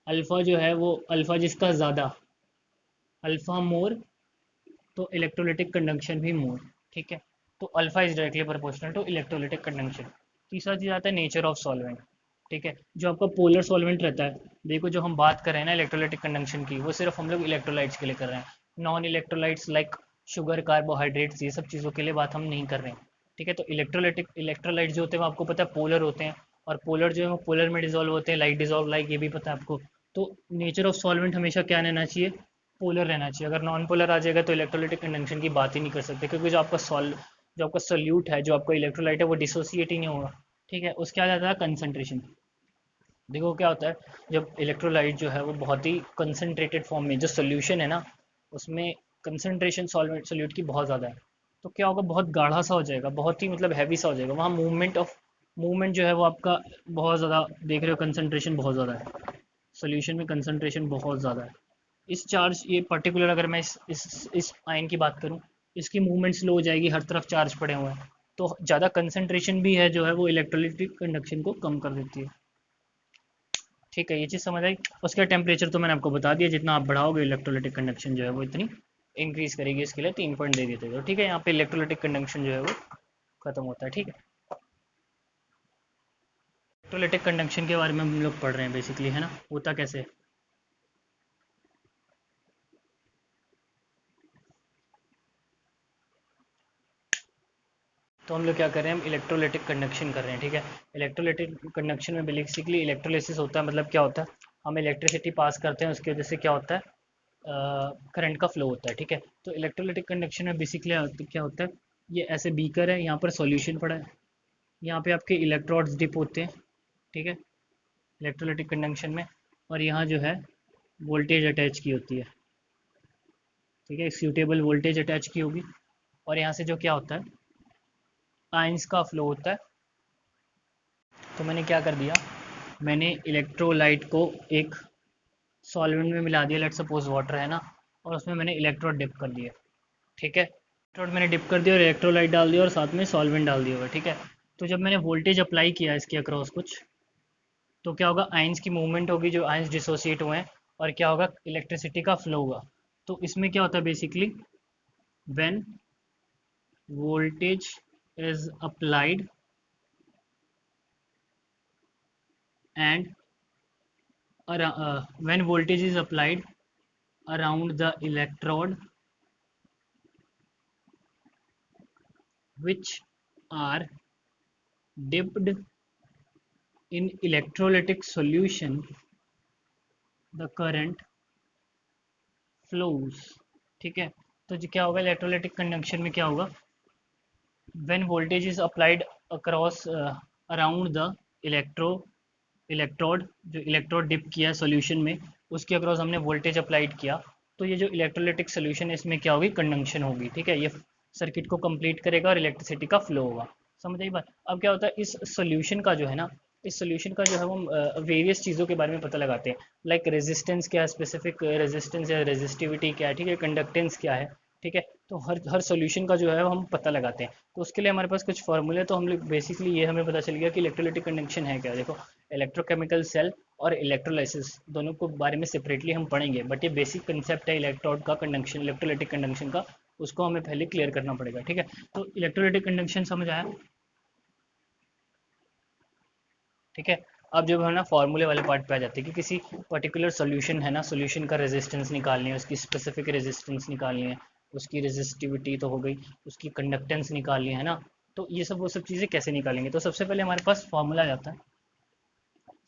अल्फा जो है वो, अल्फा जिसका ज़्यादा, अल्फा मोर, तो इलेक्ट्रोलाइटिक कंडक्शन भी मोर। ठीक है, तो alpha is directly proportional to electrolytic conduction. तीसरा चीज़ आता है नेचर ऑफ सॉल्वेंट। ठीक है, जो आपका पोलर सॉल्वेंट रहता है, देखो जो हम बात कर रहे हैं ना इलेक्ट्रोलाइटिक कंडक्शन की, वो सिर्फ हम लोग इलेक्ट्रोलाइट्स के लिए कर रहे हैं, non electrolytes like sugar, carbohydrates, ये सब चीज़ों के लिए बात हम नहीं कर रहे हैं। ठीक है, तो इलेक्ट्रोलाइट जो होते हैं वो आपको पता है पोलर होते हैं, और पोलर जो है वो पोलर में डिजोल्व होते हैं, लाइट डिजोल्व लाइक, ये भी पता है आपको। तो नेचर ऑफ सॉल्वेंट हमेशा क्या रहना चाहिए, पोलर रहना चाहिए। अगर नॉन पोलर आ जाएगा तो इलेक्ट्रोलाइटिक कंडक्शन की बात ही नहीं कर सकते, क्योंकि जो आपका सोल्यूट है, जो आपका इलेक्ट्रोलाइट है, वो डिसोसिएट ही नहीं होगा। ठीक है, उसके आ जाता है कंसंट्रेशन। देखो क्या होता है, जब इलेक्ट्रोलाइट जो है वो बहुत ही कंसनट्रेटेड फॉर्म में, जो सोल्यूशन है ना उसमें कंसनट्रेशन सॉल्वेंट सोल्यूट की बहुत ज़्यादा है, तो क्या होगा, बहुत गाढ़ा सा हो जाएगा, बहुत ही मतलब हैवी सा हो जाएगा, वहाँ मूवमेंट जो है वो आपका बहुत ज़्यादा, देख रहे हो कंसनट्रेशन बहुत ज़्यादा है, सोल्यूशन में कंसनट्रेशन बहुत ज़्यादा है। इस चार्ज, ये पर्टिकुलर अगर मैं इस आयन की बात करूं, इसकी मूवमेंट स्लो हो जाएगी, हर तरफ चार्ज पड़े हुए हैं, तो ज़्यादा कंसंट्रेशन भी है जो है वो इलेक्ट्रोलिटिक कंडक्शन को कम कर देती है। ठीक है, ये चीज़ समझ आई। उसका टेम्परेचर तो मैंने आपको बता दिया, जितना आप बढ़ाओगे इलेक्ट्रोलिटिक कंडक्शन जो है वो इतनी इंक्रीज करेगी, इसके लिए 3 पॉइंट दे देते हो। ठीक है, यहाँ पे इलेक्ट्रोलिटिक कंडक्शन जो है वो खत्म होता है। ठीक है, इलेक्ट्रोलिटिक कंडक्शन के बारे में हम लोग पढ़ रहे हैं बेसिकली, है ना, होता कैसे है। तो हम लोग क्या कर रहे हैं, हम इलेक्ट्रोलाइटिक कंडक्शन कर रहे हैं। ठीक है, इलेक्ट्रोलाइटिक कंडक्शन में बेसिकली इलेक्ट्रोलिसिस होता है, मतलब क्या होता है, हम इलेक्ट्रिसिटी पास करते हैं, उसकी वजह से क्या होता है, करंट का फ्लो होता है। ठीक है, तो इलेक्ट्रोलाइटिक कंडक्शन में बेसिकली क्या होता है, ये ऐसे बीकर है, यहाँ पर सॉल्यूशन पड़ा है, यहाँ पे आपके इलेक्ट्रोड्स डिप होते हैं। ठीक है, इलेक्ट्रोलाइटिक कंडक्शन में, और यहाँ जो है वोल्टेज अटैच की होती है। ठीक है, सूटेबल वोल्टेज अटैच की होगी, और यहाँ से जो क्या होता है, आइंस का फ्लो होता है। तो मैंने क्या कर दिया, मैंने इलेक्ट्रोलाइट को एक सॉल्वेंट में मिला दिया, लेट सपोज वाटर है ना, और उसमें मैंने इलेक्ट्रोड डिप कर दिया। ठीक है, इलेक्ट्रोड मैंने डिप कर दिया और इलेक्ट्रोलाइट डाल दिया और साथ में सॉल्वेंट डाल दिया हुआ। ठीक है, तो जब मैंने वोल्टेज अप्लाई किया इसके अक्रॉस कुछ, तो क्या होगा, आइंस की मूवमेंट होगी, जो आइंस डिसोसिएट हुए हैं, और क्या होगा, इलेक्ट्रिसिटी का फ्लो होगा। तो इसमें क्या होता है basically, when voltage is applied and when voltage is applied around the electrode which are dipped in electrolytic solution the current flows. ठीक है, तो जो क्या होगा इलेक्ट्रोलाइटिक कंडक्शन में क्या होगा, when voltage is applied across around the electro electrode, जो इलेक्ट्रोड डिप किया सॉल्यूशन में उसके अक्रॉस हमने वोल्टेज अप्लाइड किया, तो ये जो इलेक्ट्रोलाइटिक सोल्यूशन है इसमें क्या होगी, कंडक्शन होगी। ठीक है, ये सर्किट को कंप्लीट करेगा और इलेक्ट्रिसिटी का फ्लो होगा। समझ आई बात। अब क्या होता है इस सोल्यूशन का जो है ना, इस सोल्यूशन का जो है वो वेरियस चीज़ों के बारे में पता लगाते हैं, लाइक रेजिस्टेंस क्या है, स्पेसिफिक रेजिस्टेंस या रेजिस्टिविटी क्या है, ठीक है, कंडक्टेंस क्या है। ठीक है, तो हर सोल्यूशन का जो है वो हम पता लगाते हैं। तो उसके लिए हमारे पास कुछ फॉर्मूले, तो हम लोग बेसिकली ये हमें पता चल गया कि इलेक्ट्रोलाइटिक कंडक्शन है क्या। देखो, इलेक्ट्रोकेमिकल सेल और इलेक्ट्रोलाइसिस दोनों को बारे में सेपरेटली हम पढ़ेंगे, बट ये बेसिक कंसेप्ट है इलेक्ट्रोड का कंडक्शन, इलेक्ट्रोलाइटिक कंडक्शन का, उसको हमें पहले क्लियर करना पड़ेगा। ठीक है, तो इलेक्ट्रोलाइटिक कंडक्शन समझ आया। ठीक है, अब जब हम ना फॉर्मूले वाले पार्ट पे आ जाते हैं कि किसी पर्टिकुलर सोल्यूशन है ना, सोल्यूशन का रेजिस्टेंस निकालनी है, उसकी स्पेसिफिक रेजिस्टेंस निकालनी है, उसकी रेजिस्टिविटी तो हो गई, उसकी कंडक्टेंस निकालनी है ना, तो ये सब वो सब चीज़ें कैसे निकालेंगे। तो सबसे पहले हमारे पास फॉर्मूला आ जाता है।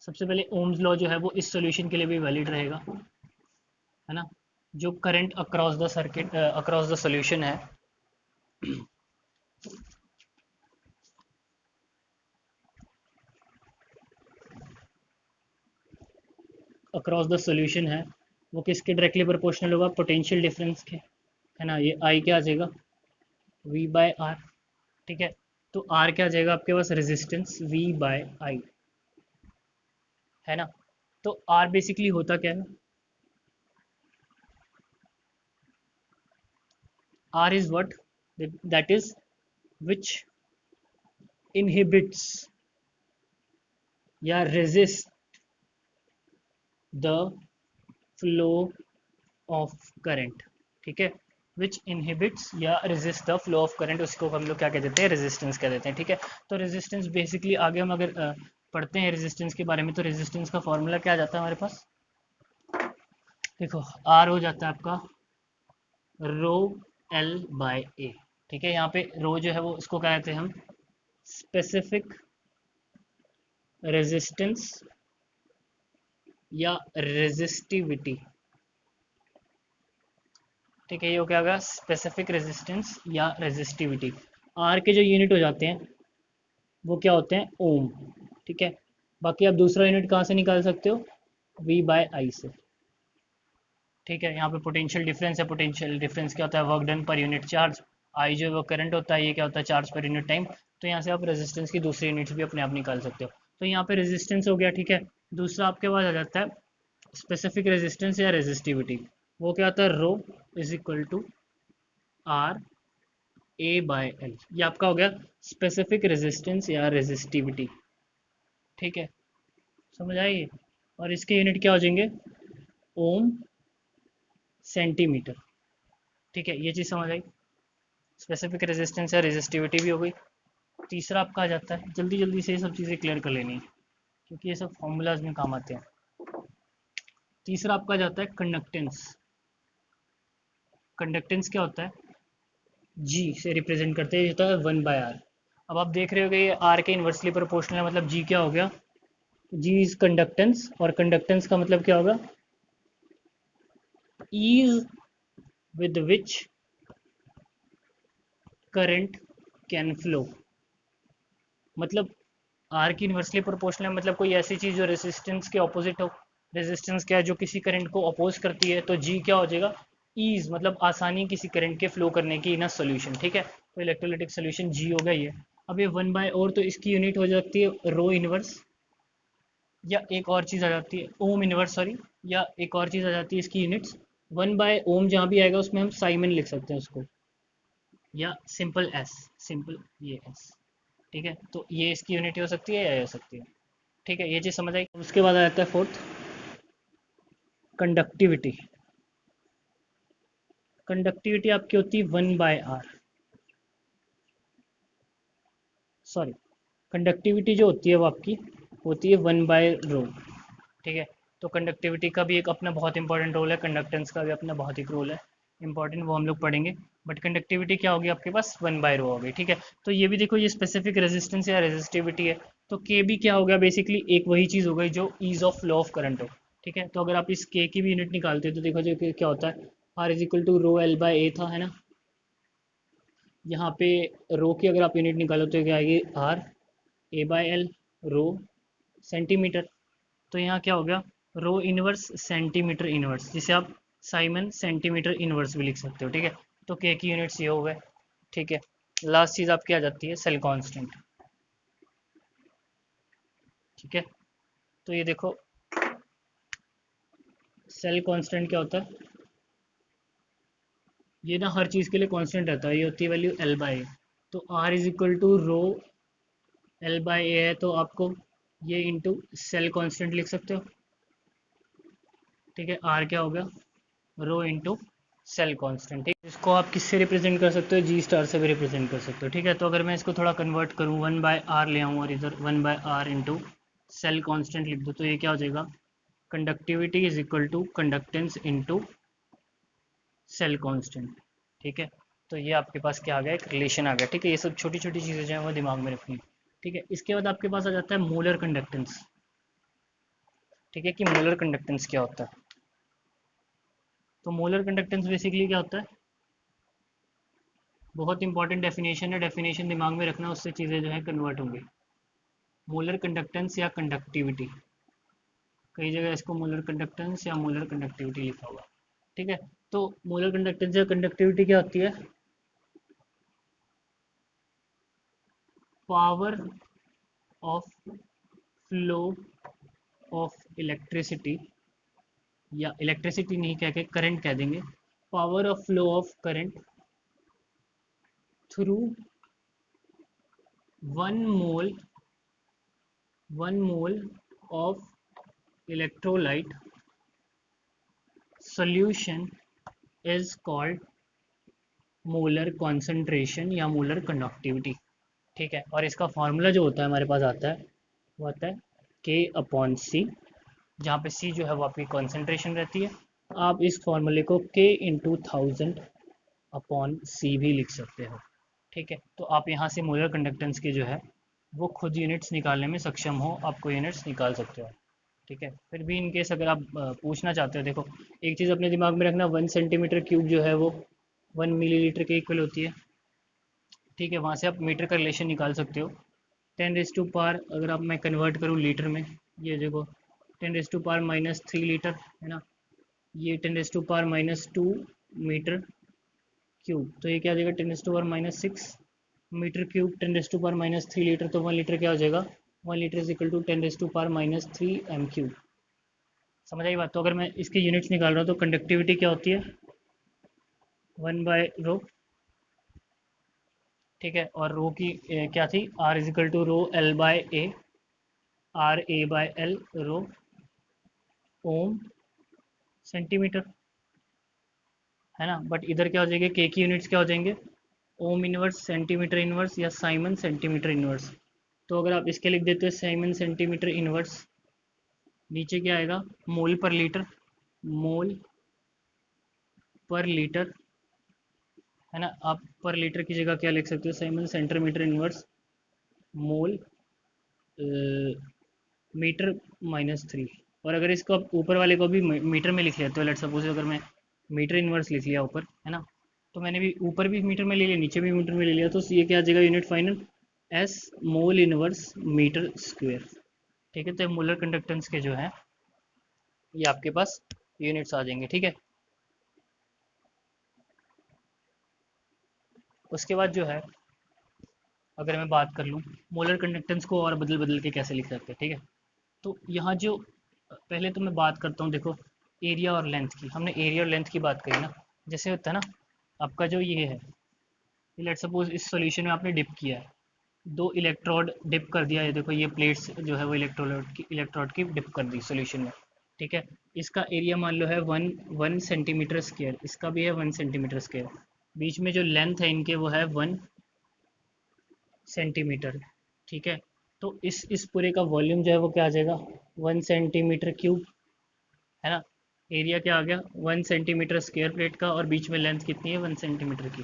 सबसे पहले ओम्स लॉ जो है वो इस सोल्यूशन के लिए भी वैलिड रहेगा, है ना। जो current across the circuit across the solution है, अक्रॉस द सोल्यूशन वो किसके डायरेक्टली प्रोपोर्शनल होगा, पोटेंशियल डिफरेंस के, है ना। ये आई क्या आ जाएगा, वी बाय आर। ठीक है, तो आर क्या आ जाएगा आपके पास, रेजिस्टेंस वी बाय आई, है ना। तो आर बेसिकली होता क्या है, R is what, that is which inhibits या resist the flow of current. ठीक है, विच इनहिबिट्स या resist the flow of current, उसको हम लोग क्या कह देते हैं, रेजिस्टेंस कह देते हैं। ठीक है, तो रेजिस्टेंस बेसिकली आगे हम अगर पढ़ते हैं रेजिस्टेंस के बारे में, तो रेजिस्टेंस का फॉर्मूला क्या जाता है हमारे पास, देखो आर हो जाता है आपका रो एल बाय ए। ठीक है, यहाँ पे रो जो है वो इसको क्या कहते हैं हम, स्पेसिफिक रेजिस्टेंस या रेजिस्टिविटी। ठीक है, ये हो क्या होगा, स्पेसिफिक रेजिस्टेंस या रेजिस्टिविटी। आर के जो यूनिट हो जाते हैं वो क्या होते हैं, ओम। ठीक है, बाकी आप दूसरा यूनिट कहाँ से निकाल सकते हो, वी बाय आई से। ठीक है, यहाँ पे पोटेंशियल डिफरेंस है, पोटेंशियल डिफरेंस क्या होता है, work done per unit charge. I जो है वो करंट होता है, ये क्या होता है, चार्ज पर यूनिट टाइम। तो यहाँ से आप रेजिस्टेंस की दूसरी यूनिट्स भी अपने आप निकाल सकते हो। तो यहाँ पे रेजिस्टेंस हो गया। ठीक है, दूसरा आपके पास आ जाता है स्पेसिफिक रेजिस्टेंस या रेजिस्टिविटी। वो क्या होता है, rho is equal to R A by L. ये आपका हो गया स्पेसिफिक रेजिस्टेंस या रेजिस्टिविटी। ठीक है, समझ आइए। और इसके यूनिट क्या हो जाएंगे, ओम, सेंटीमीटर। ठीक है, ये चीज़ समझ आई, स्पेसिफिक रेजिस्टेंस या रेजिस्टिविटी भी हो गई। तीसरा आपका आ जाता है, जल्दी जल्दी से ये सब चीज़ें क्लियर कर लेनी है क्योंकि ये सब फॉर्मूलाज में काम आते हैं। तीसरा आपका जाता है कंडक्टेंस। कंडक्टेंस क्या होता है, जी से रिप्रेजेंट करते हैं, होता है 1/r। अब आप देख रहे हो कि ये आर के इन्वर्सली प्रोपोर्शनल है, मतलब जी क्या हो गया, जी इज कंडक्टेंस, और कंडक्टेंस का मतलब क्या होगा, ease with which current can flow। मतलब आर की इन्वर्सली प्रोपोर्शनल है, मतलब कोई ऐसी चीज जो रेजिस्टेंस के ऑपोजिट हो। रेजिस्टेंस क्या है, जो किसी करंट को अपोज करती है, तो जी क्या हो जाएगा, ईज मतलब आसानी किसी करंट के फ्लो करने की इन सोल्यूशन। ठीक है, तो इलेक्ट्रोलाइटिक सोल्यूशन जी हो गया ये। अब ये 1/, और तो इसकी यूनिट हो जाती है रो इनवर्स, या एक और चीज़ आ जाती है ओम इनवर्स, सॉरी, या एक और चीज़ आ जाती है इसकी यूनिट्स 1/ओम। जहाँ भी आएगा उसमें हम साइमन लिख सकते हैं उसको, या सिंपल एस, सिंपल ये एस। ठीक है, तो ये इसकी यूनिट हो सकती है या ये हो सकती है। ठीक है, ये चीज़ समझ आई। उसके बाद आ जाता है फोर्थ, कंडक्टिविटी। कंडक्टिविटी आपकी होती है 1/r, सॉरी, कंडक्टिविटी जो होती है वो आपकी होती है 1/रो। ठीक है, तो कंडक्टिविटी का भी एक अपना बहुत इंपॉर्टेंट रोल है, कंडक्टेंस का भी अपना बहुत ही रोल है। इंपॉर्टेंट, वो हम लोग पढ़ेंगे। बट कंडक्टिविटी क्या होगी आपके पास, 1/ρ होगी, ठीक है। तो ये भी देखो, ये स्पेसिफिक रेजिस्टेंस या रेजिस्टिविटी है, तो के भी क्या हो गया, बेसिकली एक वही चीज़ हो गई जो ease of flow of current हो, ठीक है। तो अगर आप इस के की भी यूनिट निकालते हो तो देखो जो कि क्या होता है, R is equal to rho L by A था, है ना। यहाँ पे रो की अगर आप यूनिट निकालो तो क्या आएगी, R A by L, rho centimetre. तो यहाँ क्या हो गया, रो इनवर्स सेंटीमीटर इनवर्स, जिसे आप साइमन सेंटीमीटर इनवर्स भी लिख सकते हो, ठीक है। तो के की यूनिट्स ये हो गए, ठीक है। लास्ट चीज़ आपकी आ जाती है सेल कांस्टेंट, ठीक है। तो ये देखो, सेल कांस्टेंट क्या होता है, ये ना हर चीज़ के लिए कांस्टेंट रहता है, ये होती है वैल्यू एल बाई ए। तो R is equal to rho L by A है, तो आपको ये इंटू सेल कांस्टेंट लिख सकते हो, ठीक है। आर क्या हो गया, रो इंटू सेल कांस्टेंट, ठीक है। इसको आप किससे रिप्रेजेंट कर सकते हो, जी स्टार से भी रिप्रेजेंट कर सकते हो, ठीक है। तो अगर मैं इसको थोड़ा कन्वर्ट करूँ, 1/r ले आऊँ और इधर 1/r इंटू सेल कांस्टेंट लिख दूँ, तो ये क्या हो जाएगा, conductivity is equal to conductance into cell constant, ठीक है। तो ये आपके पास क्या आ गया, एक रिलेशन आ गया, ठीक है। ये सब छोटी छोटी चीज़ें जो है वो दिमाग में रखनी है, ठीक है। इसके बाद आपके पास आ जाता है मोलर कंडक्टेंस, ठीक है, कि मोलर कंडक्टेंस क्या होता है। तो मोलर कंडक्टेंस बेसिकली क्या होता है, बहुत इंपॉर्टेंट डेफिनेशन है, डेफिनेशन दिमाग में रखना, उससे चीज़ें जो है कन्वर्ट होंगी। मोलर कंडक्टेंस या कंडक्टिविटी, कई जगह इसको मोलर कंडक्टेंस या मोलर कंडक्टिविटी लिखा हुआ, ठीक है। तो मोलर कंडक्टेंस या कंडक्टिविटी क्या होती है, power of flow of electricity, या इलेक्ट्रिसिटी नहीं कह के करंट कह देंगे, power of flow of current through one mole one mole of electrolyte solution is called molar concentration या मोलर कंडक्टिविटी, ठीक है। और इसका फॉर्मूला जो होता है हमारे पास आता है, वो आता है के अपॉन सी, जहाँ पे सी जो है वो आपकी कॉन्सेंट्रेशन रहती है। आप इस फॉर्मूले को के इंटू 1000 अपॉन सी भी लिख सकते हो, ठीक है। तो आप यहाँ से मोलर कंडक्टेंस के जो है वो खुद यूनिट्स निकालने में सक्षम हो, आपको यूनिट्स निकाल सकते हो, ठीक है। फिर भी इनकेस अगर आप पूछना चाहते हो, देखो एक चीज़ अपने दिमाग में रखना, 1 सेंटीमीटर क्यूब जो है वो 1 मिलीलीटर के इक्वल होती है, ठीक है। वहाँ से आप मीटर का रिलेशन निकाल सकते हो। 10 रेज़ टू पावर अगर आप मैं कन्वर्ट करूँ लीटर में, ये देखो 10 रेज़ टू पावर -3 लीटर है ना, ये 10 raise to power -2 metre cube, तो ये क्या हो जाएगा, 10 raise to power -6 metre cube, 10 raise to power -3 litre, तो 1 लीटर क्या हो जाएगा, 1 litre is equal to 10 raise to power -3 m cube. समझ आई बात। तो अगर मैं इसके यूनिट्स निकाल रहा हूँ तो कंडक्टिविटी क्या होती है, 1/ρ, ठीक है। और रो की क्या थी, R is equal to rho L by A, R A by L, rho ohm centimetre, है ना। बट इधर क्या हो जाएंगे, के की यूनिट्स क्या हो जाएंगे, ओम इनवर्स सेंटीमीटर इनवर्स या साइमन सेंटीमीटर इनवर्स। तो अगर आप इसके लिख देते हो साइमन सेंटीमीटर इनवर्स, नीचे क्या आएगा, मोल पर लीटर, मोल पर लीटर, है ना। आप पर लीटर की जगह क्या लिख सकते हो, siemens centimetre inverse mole metre -3। और अगर इसको आप ऊपर वाले को भी मीटर में लिख लेते हो, लेट सपोज अगर मैं मीटर इनवर्स लिख लिया ऊपर, है ना, तो मैंने भी ऊपर भी मीटर में ले लिया, नीचे भी मीटर में ले लिया, तो ये क्या आ जाएगा unit final, S mole inverse metre square, ठीक है। तो मोलर कंडक्टेंस के जो है ये आपके पास यूनिट्स आ जाएंगे, ठीक है। उसके बाद जो है, अगर मैं बात कर लूँ मोलर कंडक्टेंस को और बदल बदल के कैसे लिख सकते हैं, ठीक है। तो यहाँ जो पहले तो मैं बात करता हूँ, देखो एरिया और लेंथ की, हमने एरिया और लेंथ की बात करी ना, जैसे होता है ना, आपका जो ये है, लेट सपोज इस सॉल्यूशन में आपने डिप किया है, दो इलेक्ट्रोड डिप कर दिया, ये देखो ये प्लेट्स जो है वो इलेक्ट्रोड की डिप कर दी सॉल्यूशन में, ठीक है। इसका एरिया मान लो है 1 सेंटीमीटर स्क्वायर, इसका भी है 1 सेंटीमीटर स्क्वायर, बीच में जो लेंथ है इनके वो है 1 सेंटीमीटर, ठीक है। तो इस पूरे का वॉल्यूम जो है वो क्या आ जाएगा, 1 सेंटीमीटर क्यूब, है ना। एरिया क्या आ गया 1 सेंटीमीटर स्क्वायर प्लेट का, और बीच में लेंथ कितनी है 1 सेंटीमीटर की।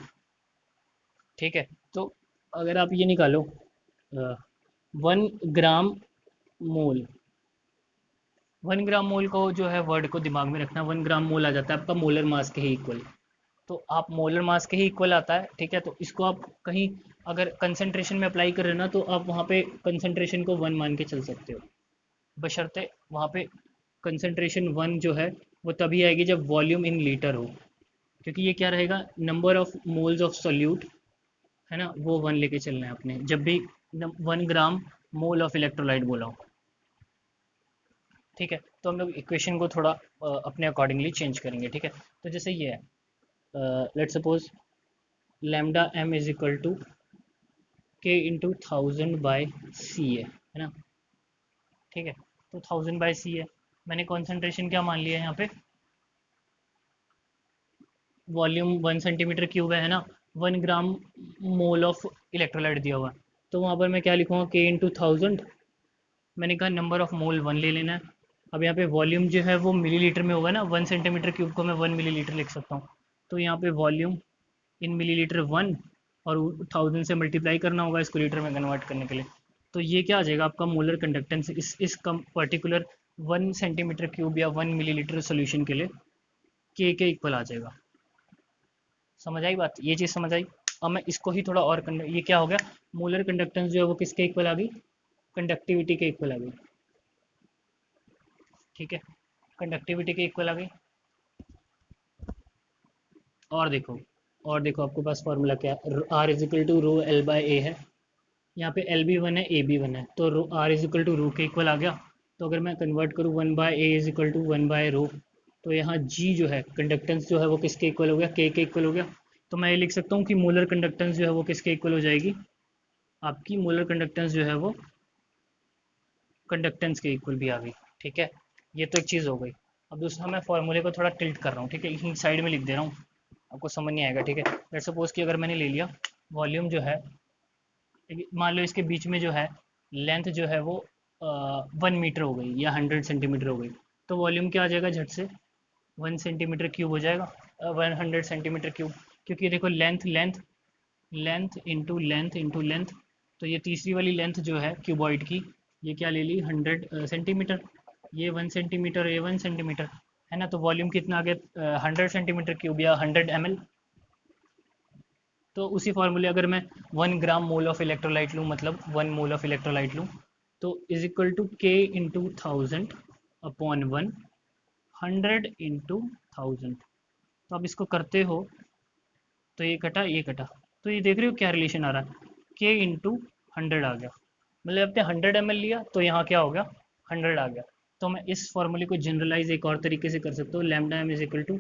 ठीक है, तो अगर आप ये निकालो 1 ग्राम मोल, 1 ग्राम मोल को जो है वर्ड को दिमाग में रखना, 1 ग्राम मोल आ जाता है आपका मोलर मास के ही इक्वल। तो आप मोलर मास के ही इक्वल आता है, ठीक है। तो इसको आप कहीं अगर कंसंट्रेशन में अप्लाई कर रहे हो ना, तो आप वहाँ पे कंसंट्रेशन को 1 मान के चल सकते हो, बशर्ते वहाँ पे कंसंट्रेशन 1 जो है वो तभी आएगी जब वॉल्यूम इन लीटर हो, क्योंकि ये क्या रहेगा, number of moles of solute है ना, वो 1 लेके चलना है आपने जब भी 1 ग्राम मोल ऑफ इलेक्ट्रोलाइट बोला हो। ठीक है, तो हम लोग इक्वेशन को थोड़ा अपने अकॉर्डिंगली चेंज करेंगे। ठीक है, तो जैसे ये है, let suppose lambda M is equal to K into 1000/c है ना। ठीक है, तो 1000/c है, मैंने कॉन्सेंट्रेशन क्या मान लिया है यहाँ पे, वॉल्यूम 1 सेंटीमीटर क्यूब है ना, 1 ग्राम मोल ऑफ इलेक्ट्रोलाइट दिया हुआ है, तो वहाँ पर मैं क्या लिखूँगा के इंटू 1000। मैंने कहा नंबर ऑफ मोल 1 ले लेना है। अब यहाँ पे वॉल्यूम जो है वो मिलीलीटर में होगा ना, 1 सेंटीमीटर क्यूब को मैं 1 मिलीलीटर लिख सकता हूँ। तो यहाँ पे वॉल्यूम इन मिलीलीटर 1, और 1000 से मल्टीप्लाई करना होगा इसको लीटर में कन्वर्ट करने के लिए। तो ये क्या आ जाएगा आपका मोलर कंडक्टेंस इस कम पर्टिकुलर 1 सेंटीमीटर क्यूब या 1 मिलीलीटर सोल्यूशन के लिए के इक्वल आ जाएगा। समझ आई बात, ये चीज़ समझ आई। अब मैं इसको ही थोड़ा और ये क्या हो गया, मोलर कंडक्टेंस जो है वो किसके इक्वल आ गई, कंडक्टिविटी के इक्वल आ गई। ठीक है, कंडक्टिविटी के इक्वल आ गई। और देखो, और देखो आपके पास फॉर्मूला क्या है, R is equal to rho L by A है, यहाँ पे एल भी 1 है ए भी 1 है, तो रो आर इज इक्वल टू रो के इक्वल आ गया। तो अगर मैं कन्वर्ट करूँ 1/a इज इक्वल टू 1/रो, तो यहाँ जी जो है कंडक्टेंस जो है वो किसके इक्वल हो गया, के इक्वल हो गया। तो मैं ये लिख सकता हूँ कि मोलर कंडक्टेंस जो है वो किसके इक्वल हो जाएगी, आपकी मोलर कंडक्टेंस जो है वो कंडक्टेंस के इक्वल भी आ गई। ठीक है, ये तो एक चीज़ हो गई। अब दूसरा मैं फॉर्मूले को थोड़ा टिल्ट कर रहा हूँ, ठीक है, इसी साइड में लिख दे रहा हूँ, आपको समझ नहीं आएगा। ठीक है, लेट्स सपोज कि अगर मैंने ले लिया वॉल्यूम जो है, मान लो इसके बीच में जो है लेंथ जो है वो 1 मीटर हो गई या 100 सेंटीमीटर हो गई, तो वॉल्यूम क्या आ जाएगा झट से 1 सेंटीमीटर क्यूब हो जाएगा, 100 सेंटीमीटर क्यूब। क्योंकि देखो length length length into length into length, तो ये तीसरी वाली लेंथ जो है क्यूबॉइड की, ये क्या ले ली 100 सेंटीमीटर, ये 1 सेंटीमीटर, ये 1 सेंटीमीटर, है ना। तो वॉल्यूम कितना आ गया 100 सेंटीमीटर क्यूब या 100 ml। तो उसी फार्मूले अगर मैं 1 ग्राम मोल ऑफ इलेक्ट्रोलाइट लूँ, मतलब 1 मोल ऑफ इलेक्ट्रोलाइट लूँ, तो is equal to K into 1000/1, 100 into 1000। तो आप इसको करते हो तो ये कटा ये कटा, तो ये देख रहे हो क्या रिलेशन आ रहा है, के इंटू 100 आ गया, मतलब आपने 100 ml लिया तो यहाँ क्या हो गया 100 आ गया। तो मैं इस फॉर्मूले को जनरलाइज एक और तरीके से कर सकता हूँ, lambda M is equal to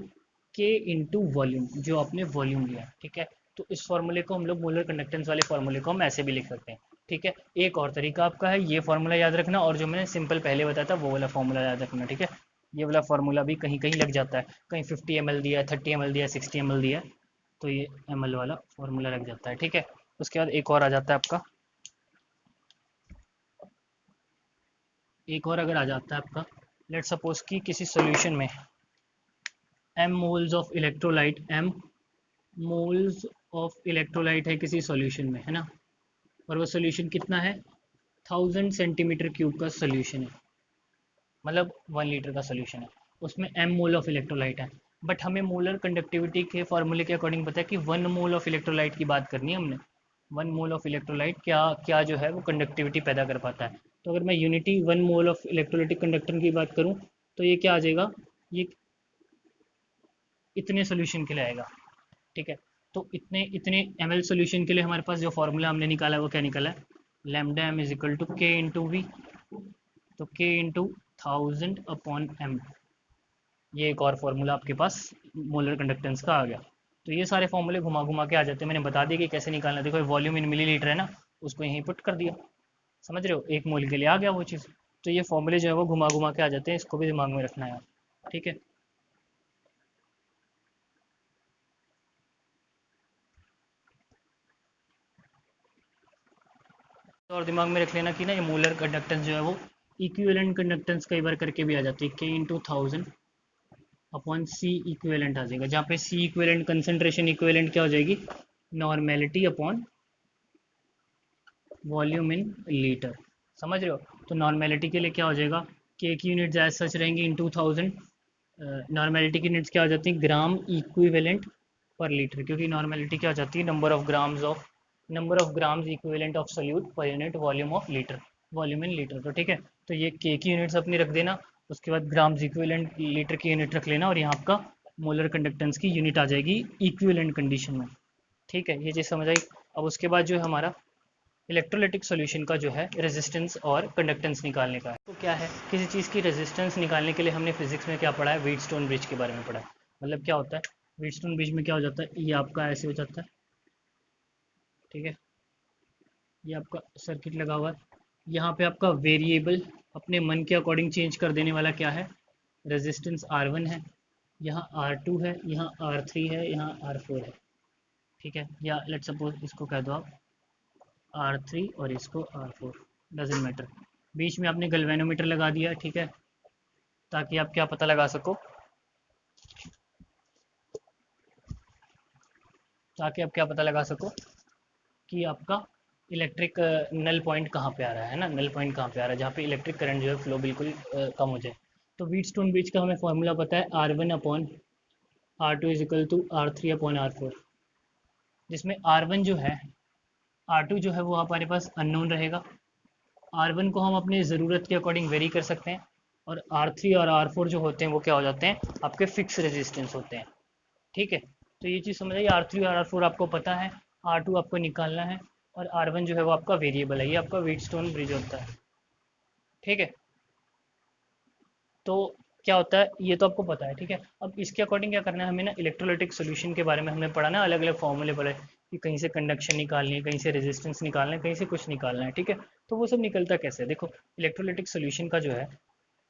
K into volume, जो आपने वॉल्यूम लिया। ठीक है, तो इस फॉर्मूले को हम लोग मोलर कंडक्टेंस वाले फॉर्मूले को हम ऐसे भी लिख सकते हैं। ठीक है, एक और तरीका आपका है ये फॉर्मूला याद रखना, और जो मैंने सिंपल पहले बताया था वो वाला फॉर्मूला याद रखना। ठीक है, ये वाला फॉर्मूला भी कहीं कहीं लग जाता है, कहीं 50 ml दिया है, 30 ml दिया है, 60 ml दिया है, तो ये ml वाला फॉर्मूला लग जाता है। ठीक है, उसके बाद एक और आ जाता है आपका, एक और अगर आ जाता है आपका, लेट सपोज कि किसी सॉल्यूशन में m moles of electrolyte, m moles of electrolyte है किसी सॉल्यूशन में, है ना, और वो सॉल्यूशन कितना है 1000 सेंटीमीटर क्यूब का सॉल्यूशन है, मतलब 1 लीटर का सॉल्यूशन है, उसमें m मोल ऑफ इलेक्ट्रोलाइट है। बट हमें मोलर कंडक्टिविटी के फॉर्मूले के अकॉर्डिंग पता है कि 1 मोल ऑफ इलेक्ट्रोलाइट की बात करनी है हमने, 1 मोल ऑफ इलेक्ट्रोलाइट क्या क्या जो है वो कंडक्टिविटी पैदा कर पाता है। तो अगर मैं unity 1 mole of electrolytic conductor की बात करूँ, तो ये क्या आ जाएगा, ये इतने सोल्यूशन के लिए आएगा। ठीक है, तो इतने इतने ml सोल्यूशन के लिए हमारे पास जो फॉर्मूला हमने निकाला है वो क्या निकाला है, lambda M is equal to K into V, तो के इंटू 1000/m, ये एक और फॉर्मूला आपके पास मोलर कंडक्टेंस का आ गया। तो ये सारे फॉर्मूले घुमा घुमा के आ जाते हैं, मैंने बता दिया कि कैसे निकालना। देखो वॉल्यूम इन मिलीलीटर है ना, उसको यहीं पुट कर दिया, समझ रहे हो, 1 मोल के लिए आ गया वो चीज़। तो ये फॉर्मूले जो है वो घुमा घुमा के आ जाते हैं, इसको भी दिमाग में रखना है। ठीक है, तो और दिमाग में रख लेना कि ना ये मोलर कंडक्टेंस जो है वो इक्विवेलेंट कंडक्टेंस कई बार करके भी आ जाती है, के इंटू 1000 अपॉन सी इक्विवेलेंट आ जाएगा, जहाँ पे सी इक्विवेलेंट कंसंट्रेशन इक्विवेलेंट क्या हो जाएगी, normality upon volume in litre. समझ रहे हो? तो नॉर्मेलिटी के लिए क्या हो जाएगा, के की यूनिट एज सच रहेंगी इन 2000, नॉर्मेलिटी की यूनिट्स क्या हो जाती है, ग्राम इक्विवेलेंट पर लीटर, क्योंकि नॉर्मेलिटी क्या हो जाती है, number of grams equivalent of solute per unit volume of litre, volume in litre. तो ठीक है, तो ये के की यूनिट्स अपनी रख देना, उसके बाद ग्राम्स इक्विवेलेंट लीटर की यूनिट रख लेना, और यहाँ आपका मोलर कंडक्टेंस की यूनिट आ जाएगी इक्विवेलेंट कंडीशन में। ठीक है, ये चीज़ समझ आई। अब उसके बाद जो है हमारा इलेक्ट्रोलिटिक सॉल्यूशन का जो है रेजिस्टेंस और कंडक्टेंस निकालने का है। तो क्या है, किसी चीज़ की रेजिस्टेंस निकालने के लिए हमने फिजिक्स में क्या पढ़ा है, व्हीटस्टोन ब्रिज के बारे में पढ़ा है। मतलब क्या होता है, व्हीटस्टोन ब्रिज में क्या हो जाता है, ये आपका ऐसे हो जाता है, ठीक है, ये आपका सर्किट लगा हुआ है, यहाँ पे आपका वेरिएबल अपने मन के अकॉर्डिंग चेंज कर देने वाला क्या है, रेजिस्टेंस R1 है, यहाँ R2 है, यहाँ R3 है, यहाँ R4 है। ठीक है, या लेट सपोज इसको कह दो आप R3 और इसको R4, डजेंट मैटर। बीच में आपने गल्वेनोमीटर लगा दिया, ठीक है, ताकि आप क्या पता लगा सको, ताकि आप क्या पता लगा सको कि आपका इलेक्ट्रिक नल पॉइंट कहाँ पे आ रहा है ना, नल पॉइंट कहाँ पे आ रहा है, जहाँ पे इलेक्ट्रिक करंट जो है फ्लो बिल्कुल कम हो जाए। तो व्हीटस्टोन ब्रिज का हमें फॉर्मूला पता है, R1/R2 is equal to R3/R4, जिसमें R1 जो है, R2 जो है वो हमारे पास अननोन रहेगा, R1 को हम अपनी ज़रूरत के अकॉर्डिंग वेरी कर सकते हैं, और R3 और R4 जो होते हैं वो क्या हो जाते हैं, आपके फिक्स रेजिस्टेंस होते हैं। ठीक है, तो ये चीज़ समझ आइए, R3 और R4 आपको पता है, R2 आपको निकालना है, और R1 जो है वो आपका वेरिएबल है, ये आपका व्हीटस्टोन ब्रिज होता है। ठीक है, तो क्या होता है, ये तो आपको पता है। ठीक है, अब इसके अकॉर्डिंग क्या करना है हमें ना, इलेक्ट्रोलाइटिक सोल्यूशन के बारे में हमने पढ़ा ना, अलग अलग फॉर्मूले पढ़े कि कहीं से कंडक्शन निकालनी है, कहीं से रेजिस्टेंस निकालना है, कहीं से कुछ निकालना है। ठीक है, तो वो सब निकलता कैसे है, देखो इलेक्ट्रोलाइटिक सोल्यूशन का जो है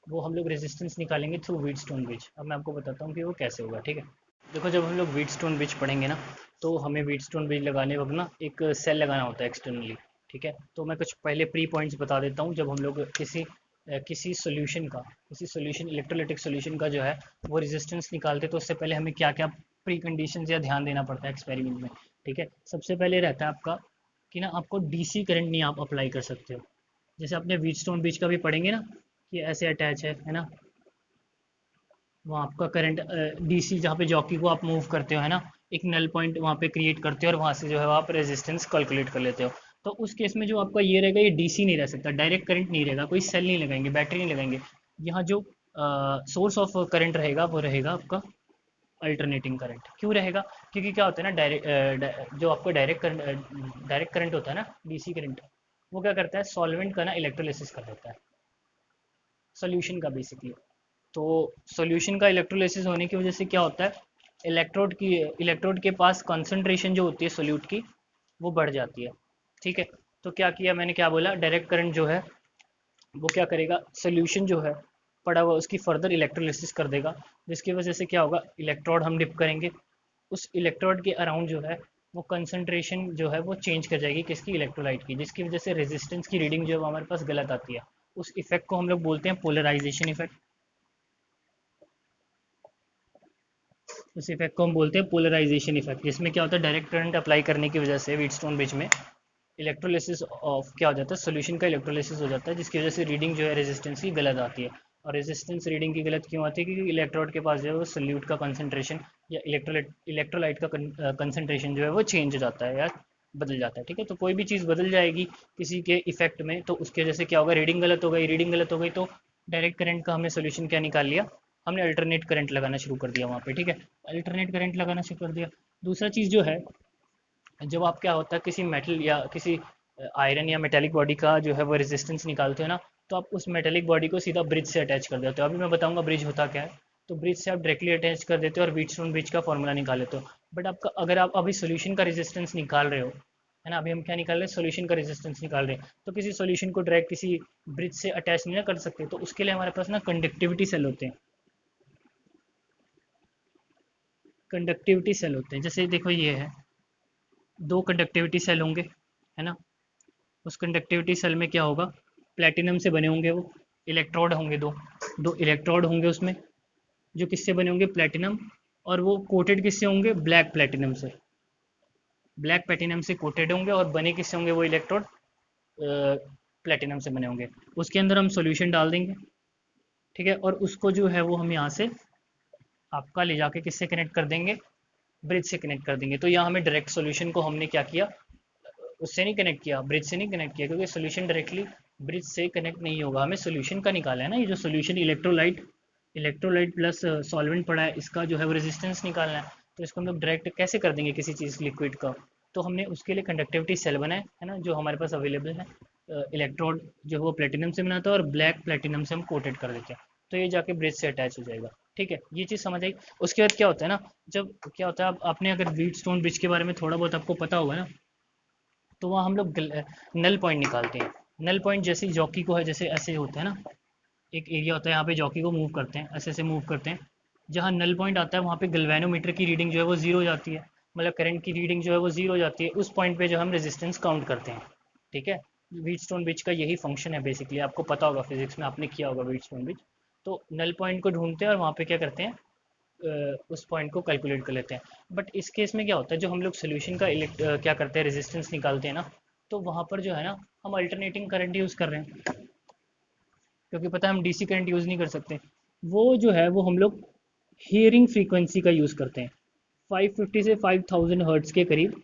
वो हम लोग रेजिस्टेंस निकालेंगे थ्रू व्हीटस्टोन ब्रिज। अब मैं आपको बताता हूँ कि वो कैसे होगा। ठीक है, देखो जब हम लोग व्हीटस्टोन ब्रिज पढ़ेंगे ना, तो हमें व्हीटस्टोन ब्रिज लगाने वक्त ना एक सेल लगाना होता है एक्सटर्नली। ठीक है, तो मैं कुछ पहले प्री पॉइंट्स बता देता हूँ, जब हम लोग किसी सोल्यूशन का, किसी सोल्यूशन इलेक्ट्रोलाइटिक सोल्यूशन का जो है वो रेजिस्टेंस निकालते, तो उससे पहले हमें क्या क्या प्री कंडीशन या ध्यान देना पड़ता है एक्सपेरिमेंट में। ठीक है, सबसे पहले रहता है आपका कि ना आपको डीसी करंट नहीं आप अप्लाई कर सकते हो। जैसे अपने व्हीटस्टोन ब्रिज का भी पढ़ेंगे ना, कि ऐसे अटैच है ना, वहाँ आपका करंट डीसी, जहाँ पे जॉकी को आप मूव करते हो है ना, एक नल पॉइंट वहाँ पे क्रिएट करते हो, और वहाँ से जो है आप रेजिस्टेंस कैलकुलेट कर लेते हो। तो उस केस में जो आपका ये रहेगा, ये डीसी नहीं रह सकता, डायरेक्ट करंट नहीं रहेगा, कोई सेल नहीं लगाएंगे, बैटरी नहीं लगाएंगे। यहाँ जो सोर्स ऑफ करंट रहेगा वो रहेगा आपका अल्टरनेटिंग करंट। क्यों रहेगा, क्योंकि क्या होता है ना, जो आपको डायरेक्ट करंट होता है ना, डीसी करंट, वो क्या करता है, सॉल्वेंट का ना इलेक्ट्रोलिसिस कर देता है, सोल्यूशन का बेसिकली। तो सॉल्यूशन का इलेक्ट्रोलिसिस होने की वजह से क्या होता है, इलेक्ट्रोड के पास कंसंट्रेशन जो होती है सोल्यूट की, वो बढ़ जाती है। ठीक है, तो क्या किया मैंने, क्या बोला, डायरेक्ट करंट जो है वो क्या करेगा, सोल्यूशन जो है पड़ा हुआ उसकी फर्दर इलेक्ट्रोलिसिस कर देगा, जिसकी वजह से क्या होगा, इलेक्ट्रोड हम डिप करेंगे, उस इलेक्ट्रोड के अराउंड जो है वो कंसंट्रेशन जो है वो चेंज कर जाएगी, किसकी, इलेक्ट्रोलाइट की, जिसकी वजह से रेजिस्टेंस की रीडिंग जो है वो हमारे पास गलत आती है। उस इफेक्ट को हम लोग बोलते हैं पोलराइजेशन इफेक्ट। उस इफेक्ट को हम बोलते हैं पोलराइजेशन इफेक्ट, जिसमें क्या होता है, डायरेक्ट करंट अप्लाई करने की वजह से व्हीटस्टोन ब्रिज में इलेक्ट्रोलिसिस ऑफ क्या हो जाता है, सोल्यूशन का इलेक्ट्रोलिसिस हो जाता है, जिसकी वजह से रीडिंग जो है रेजिस्टेंस की गलत आती है। और रेजिस्टेंस रीडिंग की गलत क्यों आती है, क्योंकि इलेक्ट्रोड के पास जो है वो सोल्यूट का कंसंट्रेशन या इलेक्ट्रोलाइट का कंसंट्रेशन जो है वो चेंज हो जाता है या बदल जाता है। ठीक है, तो कोई भी चीज़ बदल जाएगी किसी के इफेक्ट में, तो उसकी वजह से क्या होगा, रीडिंग गलत हो गई, रीडिंग गलत हो गई तो डायरेक्ट करंट का हमने सोल्यूशन क्या निकाल लिया, हमने अल्टरनेट करंट लगाना शुरू कर दिया वहाँ पे। ठीक है, अल्टरनेट करंट लगाना शुरू कर दिया। दूसरा चीज़ जो है, जब आप क्या होता है किसी मेटल या किसी आयरन या मेटेलिक बॉडी का जो है वो रेजिस्टेंस निकालते हो ना, तो आप उस मेटेलिक बॉडी को सीधा ब्रिज से अटैच कर देते हो। अभी मैं बताऊंगा ब्रिज होता क्या है। तो ब्रिज से आप डायरेक्टली अटैच कर देते हो और व्हीटस्टोन ब्रिज का फॉर्मूला निकाल लेते हो। बट आपका अगर आप अभी सोल्यूशन का रेजिस्टेंस निकाल रहे हो, है ना, अभी हम क्या निकाल रहे हैं, सोल्यूशन का रेजिस्टेंस निकाल रहे हैं, तो किसी सोल्यूशन को डायरेक्ट किसी ब्रिज से अटैच नहीं ना कर सकते, तो उसके लिए हमारे पास ना कंडक्टिविटी सेल होते हैं, कंडक्टिविटी सेल होते हैं। जैसे देखो ये है, दो कंडक्टिविटी सेल होंगे, है ना, उस कंडक्टिविटी सेल में क्या होगा, प्लेटिनम से बने होंगे वो, इलेक्ट्रोड होंगे, दो दो इलेक्ट्रोड होंगे उसमें, जो किससे बने होंगे, प्लेटिनम, और वो कोटेड किससे होंगे, ब्लैक प्लेटिनम से, ब्लैक प्लेटिनम से कोटेड होंगे और बने किससे होंगे वो इलेक्ट्रोड, प्लेटिनम से बने होंगे। उसके अंदर हम सॉल्यूशन डाल देंगे, ठीक है, और उसको जो है वो हम यहाँ से आपका ले जाके किससे कनेक्ट कर देंगे, ब्रिज से कनेक्ट कर देंगे। तो यहाँ हमें डायरेक्ट सॉल्यूशन को हमने क्या किया, उससे नहीं कनेक्ट किया, ब्रिज से नहीं कनेक्ट किया, क्योंकि सॉल्यूशन डायरेक्टली ब्रिज से कनेक्ट नहीं होगा, हमें सॉल्यूशन का निकाला है ना, ये जो solution electrolyte, electrolyte plus solvent पड़ा है, इसका जो है वो रेजिस्टेंस निकालना है। तो इसको हम लोग डायरेक्ट कैसे कर देंगे किसी चीज़ लिक्विड का, तो हमने उसके लिए कंडक्टिविटी सेल बनाए है ना, जो हमारे पास अवेलेबल है। इलेक्ट्रोड जो है वो प्लेटिनम से बनाता है और ब्लैक प्लेटिनम से हम कोटेड कर देते हैं, तो ये जाके ब्रिज से अटैच हो जाएगा, ठीक है, ये चीज़ समझ आई। उसके बाद क्या होता है ना, जब क्या होता है, अब आपने अगर व्हीटस्टोन ब्रिज के बारे में थोड़ा बहुत आपको पता होगा ना, तो वहाँ हम लोग नल पॉइंट निकालते हैं। नल पॉइंट जैसे जॉकी को है, जैसे ऐसे होता है ना, एक एरिया होता है, यहाँ पे जॉकी को मूव करते हैं, ऐसे ऐसे मूव करते हैं, जहाँ नल पॉइंट आता है वहाँ पे गैल्वेनोमीटर की रीडिंग जो है वो जीरो हो जाती है, मतलब करंट की रीडिंग जो है वो जीरो हो जाती है, उस पॉइंट पे जो हम रेजिस्टेंस काउंट करते हैं, ठीक है। व्हीटस्टोन ब्रिज का यही फंक्शन है बेसिकली, आपको पता होगा फिजिक्स में आपने किया होगा व्हीटस्टोन ब्रिज। तो नल पॉइंट को ढूंढते हैं और वहाँ पे क्या करते हैं, उस पॉइंट को कैलकुलेट कर लेते हैं। बट इस केस में क्या होता है, जो हम लोग सोल्यूशन का क्या करते हैं, रेजिस्टेंस निकालते हैं ना, तो वहाँ पर जो है ना हम अल्टरनेटिंग करंट यूज़ कर रहे हैं, क्योंकि पता है हम डीसी करंट यूज़ नहीं कर सकते। वो जो है वो हम लोग हियरिंग फ्रीक्वेंसी का यूज़ करते हैं, 550 से 5000 हर्ट्ज़ के करीब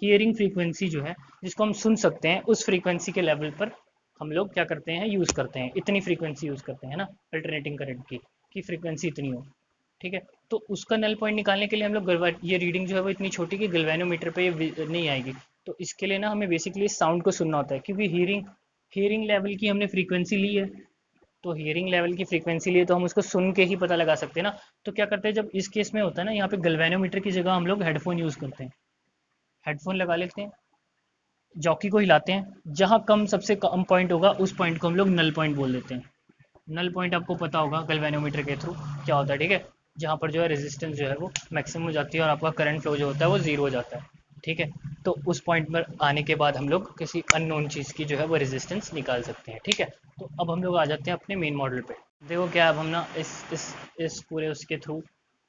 हियरिंग फ्रीक्वेंसी जो है, जिसको हम सुन सकते हैं, उस फ्रीक्वेंसी के लेवल पर हम लोग क्या करते हैं, यूज़ करते हैं, इतनी फ्रीक्वेंसी यूज़ करते हैं ना अल्टरनेटिंग करंट की फ्रीक्वेंसी इतनी हो, ठीक है। तो उसका नल पॉइंट निकालने के लिए हम लोग ये रीडिंग जो है वो इतनी छोटी कि गैल्वेनोमीटर पे ये नहीं आएगी। तो इसके लिए ना हमें बेसिकली साउंड को सुनना होता है, क्योंकि हियरिंग लेवल की हमने फ्रीक्वेंसी ली है, तो हियरिंग लेवल की फ्रीक्वेंसी लिए तो हम उसको सुन के ही पता लगा सकते हैं ना। तो क्या करते हैं, जब इस केस में होता है ना, यहाँ पे गैल्वेनोमीटर की जगह हम लोग हेडफोन यूज़ करते हैं, हेडफोन लगा लेते हैं, जॉकी को हिलाते हैं, जहाँ कम सबसे कम पॉइंट होगा उस पॉइंट को हम लोग नल पॉइंट बोल देते हैं। नल पॉइंट आपको पता होगा गैल्वेनोमीटर के थ्रू क्या होता है, ठीक है, जहाँ पर जो है रेजिस्टेंस जो है वो मैक्सिमम हो जाती है और आपका करंट फ्लो जो होता है वो जीरो हो जाता है, ठीक है। तो उस पॉइंट पर आने के बाद हम लोग किसी अननोन चीज़ की जो है वो रेजिस्टेंस निकाल सकते हैं, ठीक है। तो अब हम लोग आ जाते हैं अपने मेन मॉडल पे। देखो क्या, अब हम ना इस पूरे उसके थ्रू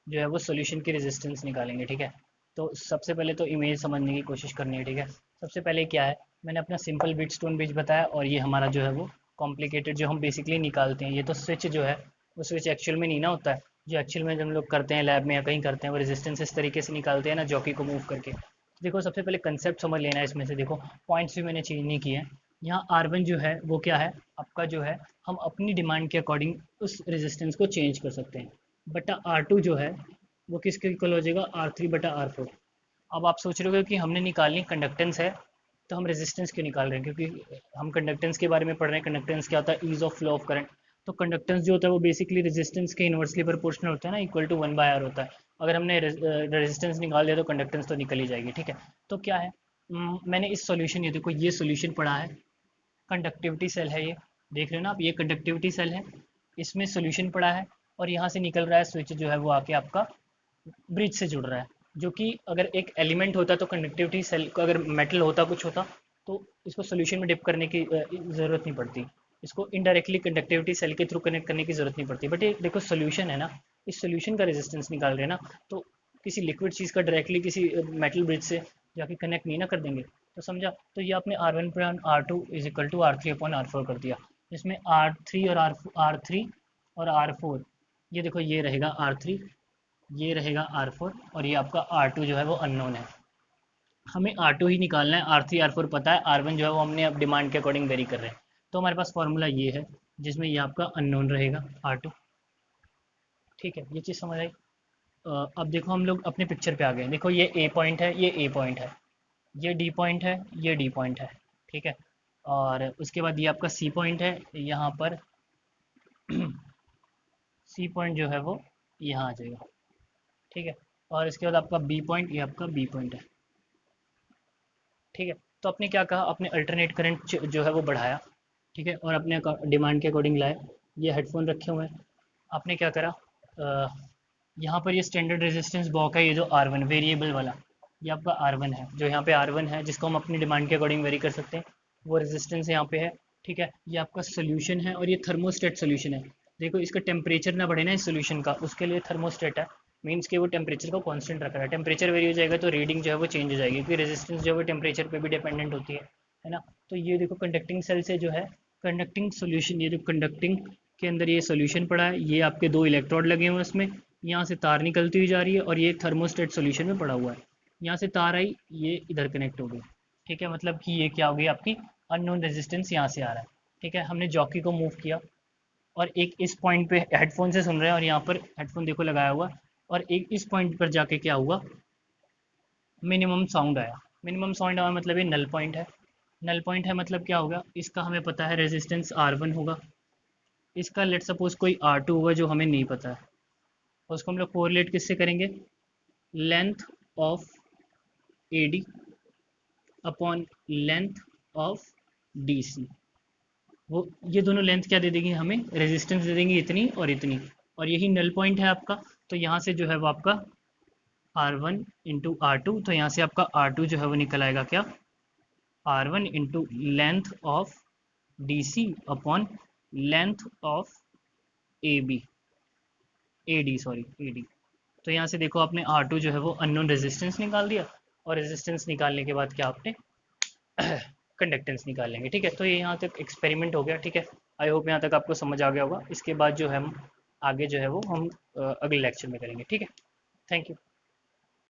जो है वो सोल्यूशन की रेजिस्टेंस निकालेंगे, ठीक है। तो सबसे पहले तो इमेज समझने की कोशिश करनी है, ठीक है। सबसे पहले क्या है, मैंने अपना सिंपल व्हीटस्टोन ब्रिज बताया, और ये हमारा जो है वो कॉम्प्लिकेटेड जो हम बेसिकली निकालते हैं, ये तो स्विच जो है वो स्विच एक्चुअल में नहीं ना होता है, जो एक्चुअल में जब हम लोग करते हैं लैब में या कहीं करते हैं, वो रेजिस्टेंस इस तरीके से निकालते हैं ना, जॉकी को मूव करके। देखो सबसे पहले कंसेप्ट समझ लेना है इसमें से, देखो पॉइंट्स भी मैंने चेंज नहीं किए हैं। यहाँ R1 जो है वो क्या है आपका, जो है हम अपनी डिमांड के अकॉर्डिंग उस रेजिस्टेंस को चेंज कर सकते हैं, बटा R2 जो है वो किसके इक्वल हो जाएगा, R3 बटा R4। अब आप सोच रहे हो कि हमने निकालनी कंडक्टेंस है, तो हम रेजिस्टेंस क्यों निकाल रहे हैं, क्योंकि हम कंडक्टेंस के बारे में पढ़ रहे हैं। कंडक्टेंस क्या होता है, ease of flow of current. तो कंडक्टेंस जो होता है वो बेसिकली रेजिस्टेंस के इनवर्सली प्रोपोर्शनल होता है ना, इक्वल टू 1/r होता है। अगर हमने रेजिस्टेंस निकाल दिया तो कंडक्टेंस तो निकल ही जाएगी, ठीक है। तो क्या है, मैंने इस सॉल्यूशन, ये देखो ये सॉल्यूशन पढ़ा है, कंडक्टिविटी सेल है, ये देख रहे हो ना आप, ये कंडक्टिविटी सेल है, इसमें सॉल्यूशन पड़ा है, और यहाँ से निकल रहा है स्विच जो है वो आके आपका ब्रिज से जुड़ रहा है। जो कि अगर एक एलिमेंट होता तो कंडक्टिविटी सेल को, अगर मेटल होता कुछ होता तो इसको सोल्यूशन में डिप करने की ज़रूरत नहीं पड़ती, इसको इनडायरेक्टली कंडक्टिविटी सेल के थ्रू कनेक्ट करने की ज़रूरत नहीं पड़ती। बट ये देखो सोल्यूशन है ना, इस सोल्यूशन का रेजिस्टेंस निकाल रहे हैं ना, तो किसी लिक्विड चीज़ का डायरेक्टली किसी मेटल ब्रिज से जाके कनेक्ट नहीं ना कर देंगे, तो समझा। तो ये आपने R1 upon R2 is equal to R3 upon R4 कर दिया, जिसमें R3 और R3 और R4, ये देखो ये रहेगा R3, ये रहेगा R4, और ये आपका R2 जो है वो अननोन है। हमें R2 ही निकालना है, R3 R4 पता है, R1 जो है वो हमने अब डिमांड के अकॉर्डिंग वेरी कर रहे हैं। तो हमारे पास फॉर्मूला ये है, जिसमें ये आपका अननोन रहेगा R2, ठीक है, ये चीज़ समझ आई। अब देखो हम लोग अपने पिक्चर पे आ गए, देखो ये A पॉइंट है, ये A पॉइंट है, ये D पॉइंट है, ये D पॉइंट है, ठीक है। और उसके बाद ये आपका C पॉइंट है, यहाँ पर C पॉइंट जो है वो यहाँ आ जाएगा, ठीक है। और इसके बाद आपका B पॉइंट, ये आपका B पॉइंट है, ठीक है। तो आपने क्या कहा, अपने अल्टरनेट करंट जो है वो बढ़ाया, ठीक है, और अपने डिमांड के अकॉर्डिंग लाए। ये हेडफोन रखे हुए हैं, आपने क्या करा, यहाँ पर ये स्टैंडर्ड रेजिस्टेंस ब्लॉक है, ये जो R1 वेरिएबल वाला, ये आपका R1 है, जो यहाँ पे R1 है, जिसको हम अपनी डिमांड के अकॉर्डिंग वेरी कर सकते हैं, वो रेजिस्टेंस यहाँ पे है, ठीक है। ये आपका सोल्यूशन है, और ये थर्मोस्टेट सोल्यूशन है, देखो इसका टेम्परेचर ना बढ़े ना इस सोल्यूशन का, उसके लिए थर्मोस्टेट है, मीन्स कि वो टेम्परेचर को कांस्टेंट रख रहा है। टेम्परेचर वेरी हो जाएगा तो रीडिंग जो है वो चेंज हो जाएगी, क्योंकि रेजिस्टेंस जो है वो टेम्परेचर पे भी डिपेंडेंट होती है ना। तो ये देखो कंडक्टिंग सेल से जो है कंडक्टिंग सोल्यूशन, ये जो कंडक्टिंग के अंदर ये सोल्यूशन पड़ा है, ये आपके 2 इलेक्ट्रोड लगे हुए हैं उसमें, यहाँ से तार निकलती हुई जा रही है और ये थर्मोस्टेट सोल्यूशन में पड़ा हुआ है। यहाँ से तार आई, ये इधर कनेक्ट हो गई, ठीक है, मतलब कि ये क्या हो गई आपकी अननोन रेजिस्टेंस यहाँ से आ रहा है, ठीक है। हमने जॉकी को मूव किया और एक इस पॉइंट पे हेडफोन से सुन रहे हैं और यहाँ पर हेडफोन देखो लगाया हुआ, और एक इस पॉइंट पर जाके क्या हुआ, मिनिमम साउंड आया। मिनिमम साउंड आया मतलब ये नल पॉइंट है। नल पॉइंट है मतलब क्या होगा, इसका हमें पता है रेजिस्टेंस R1 होगा, इसका लेट सपोज कोई R2 होगा जो हमें नहीं पता है, और उसको हम लोग कोरिलेट किससे करेंगे, length of AD upon length of DC। वो ये दोनों लेंथ क्या दे देंगी हमें, रेजिस्टेंस दे देंगी इतनी और इतनी, और यही नल पॉइंट है आपका। तो यहाँ से जो है वो आपका R1 इंटू R2, तो यहाँ से आपका R2 जो है वो निकल आएगा क्या, R1 into length of DC upon length of AB, AD sorry AD। तो यहाँ से देखो आपने R2 जो है वो अननोन रेजिस्टेंस निकाल दिया, और रेजिस्टेंस निकालने के बाद क्या आपने कंडक्टेंस निकाल लेंगे, ठीक है। तो ये यहाँ तक एक्सपेरिमेंट हो गया, ठीक है। आई होप यहाँ तक आपको समझ आ गया होगा। इसके बाद जो है हम आगे जो है वो हम अगले लेक्चर में करेंगे, ठीक है। Thank you.